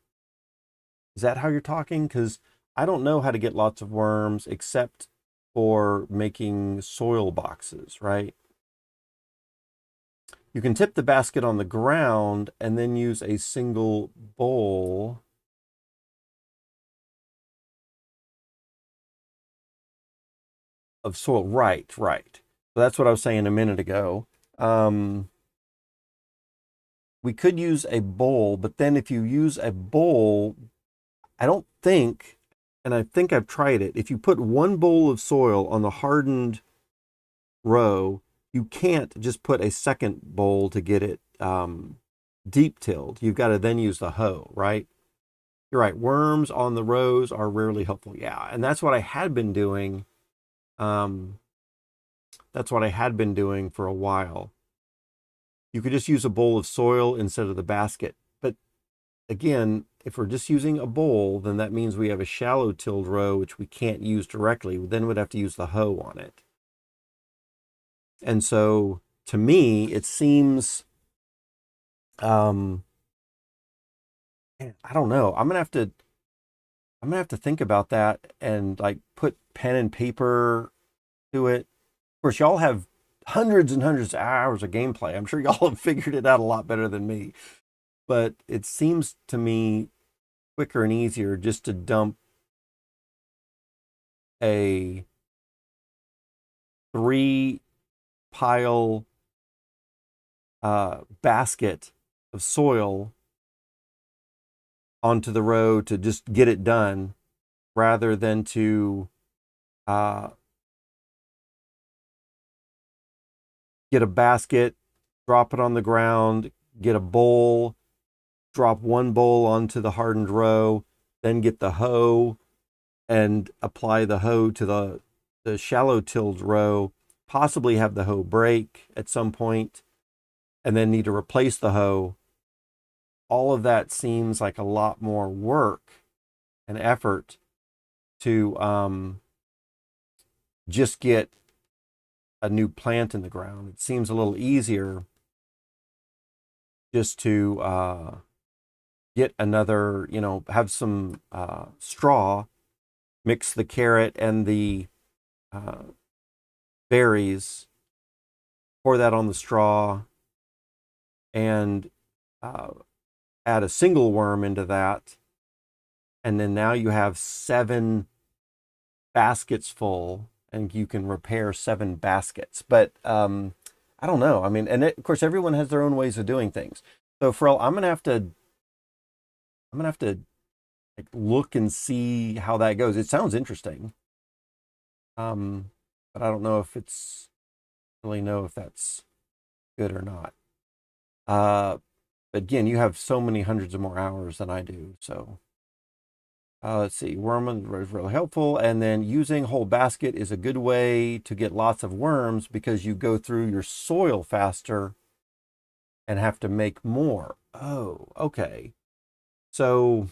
Is that how you're talking? Because I don't know how to get lots of worms except for making soil boxes, right? You can tip the basket on the ground and then use a single bowl. Of soil, right. So that's what I was saying a minute ago. We could use a bowl, but then if you use a bowl, I don't think, and I think I've tried it, if you put one bowl of soil on the hardened row, you can't just put a second bowl to get it deep tilled. You've got to then use the hoe, right? You're right. Worms on the rows are rarely helpful. Yeah, and that's what I had been doing. That's what I had been doing for a while. You could just use a bowl of soil instead of the basket. But again, if we're just using a bowl, then that means we have a shallow tilled row, which we can't use directly. Then we'd have to use the hoe on it. And so to me, it seems, I don't know. I'm gonna have to think about that and like put pen and paper to it. Of course, y'all have hundreds and hundreds of hours of gameplay. I'm sure y'all have figured it out a lot better than me. But it seems to me quicker and easier just to dump a 3-pile basket of soil onto the row to just get it done rather than to get a basket, drop it on the ground, get a bowl, drop one bowl onto the hardened row, then get the hoe and apply the hoe to the shallow tilled row, possibly have the hoe break at some point, and then need to replace the hoe. All of that seems like a lot more work and effort to just get a new plant in the ground. It seems a little easier just to get another, have some straw, mix the carrot and the berries, pour that on the straw, and add a single worm into that. And then now you have 7 baskets full, and you can repair 7 baskets. But I don't know. I mean, and of course, everyone has their own ways of doing things. So, Pharrell, I'm gonna have to like, look and see how that goes. It sounds interesting, but I don't know if that's good or not. Again, you have so many hundreds of more hours than I do, so. Let's see, worm is really helpful. And then using whole basket is a good way to get lots of worms because you go through your soil faster and have to make more. Oh, okay. So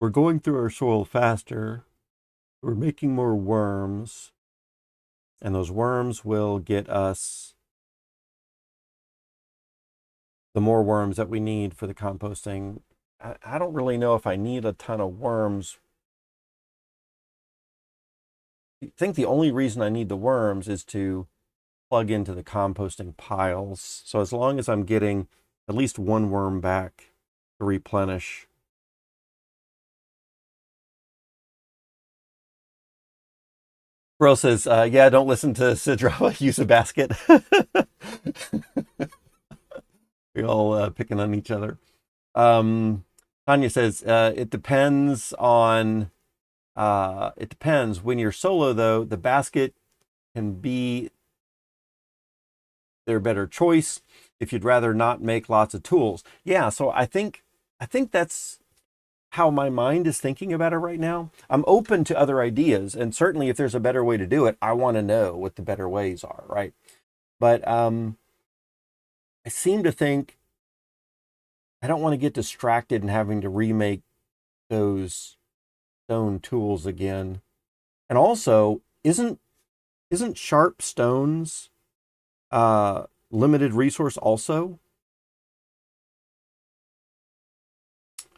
we're going through our soil faster. We're making more worms. And those worms will get us the more worms that we need for the composting. I don't really know if I need a ton of worms. I think the only reason I need the worms is to plug into the composting piles. So as long as I'm getting at least one worm back to replenish. Bro says, yeah, don't listen to Sidra, use a basket. We all picking on each other. Tanya says, it depends when you're solo though, the basket can be their better choice if you'd rather not make lots of tools. Yeah, so I think that's how my mind is thinking about it right now. I'm open to other ideas, and certainly if there's a better way to do it, I want to know what the better ways are, right? But I seem to think I don't want to get distracted in having to remake those stone tools again. And also, isn't sharp stones limited resource also?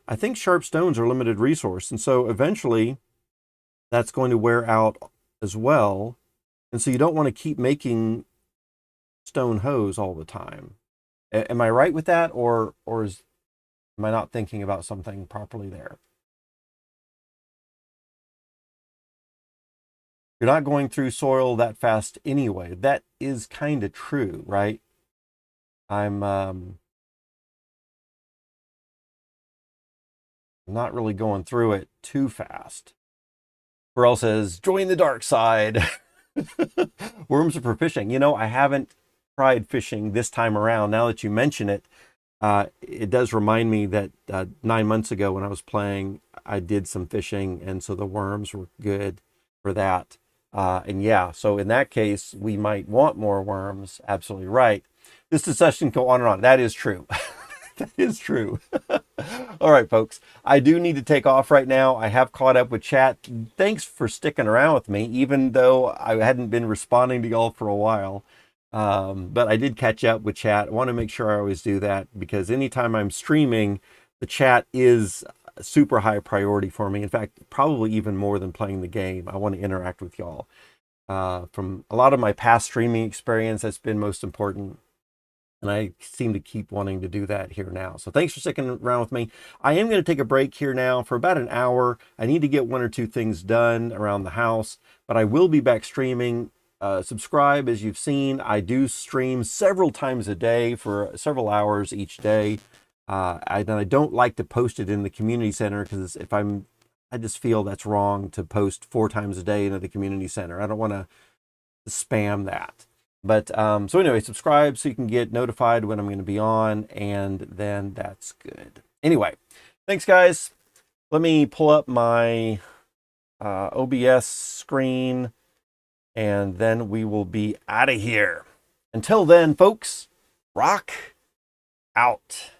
I think sharp stones are limited resource, and so eventually that's going to wear out as well. And so you don't want to keep making stone hoes all the time. Am I right with that, or am I not thinking about something properly there? You're not going through soil that fast anyway. That is kind of true, right? I'm not really going through it too fast. Burrell says, join the dark side. Worms are for fishing. You know, I haven't tried fishing this time around. Now that you mention it, it does remind me that 9 months ago when I was playing, I did some fishing, and so the worms were good for that. And yeah, so in that case, we might want more worms. Absolutely right. This discussion can go on and on. That is true. That is true. All right, folks. I do need to take off right now. I have caught up with chat. Thanks for sticking around with me, even though I hadn't been responding to y'all for a while. But I did catch up with chat. I want to make sure I always do that, because anytime I'm streaming, the chat is super high priority for me. In fact, probably even more than playing the game. I want to interact with y'all. From a lot of my past streaming experience, that's been most important. And I seem to keep wanting to do that here now. So thanks for sticking around with me. I am going to take a break here now for about an hour. I need to get one or two things done around the house, but I will be back streaming. Subscribe, as you've seen. I do stream several times a day for several hours each day. I don't like to post it in the community center, because I just feel that's wrong to post 4 times a day into the community center. I don't want to spam that. But so anyway, subscribe so you can get notified when I'm going to be on, and then that's good. Anyway, thanks guys. Let me pull up my OBS screen, and then we will be out of here. Until then, folks, rock out.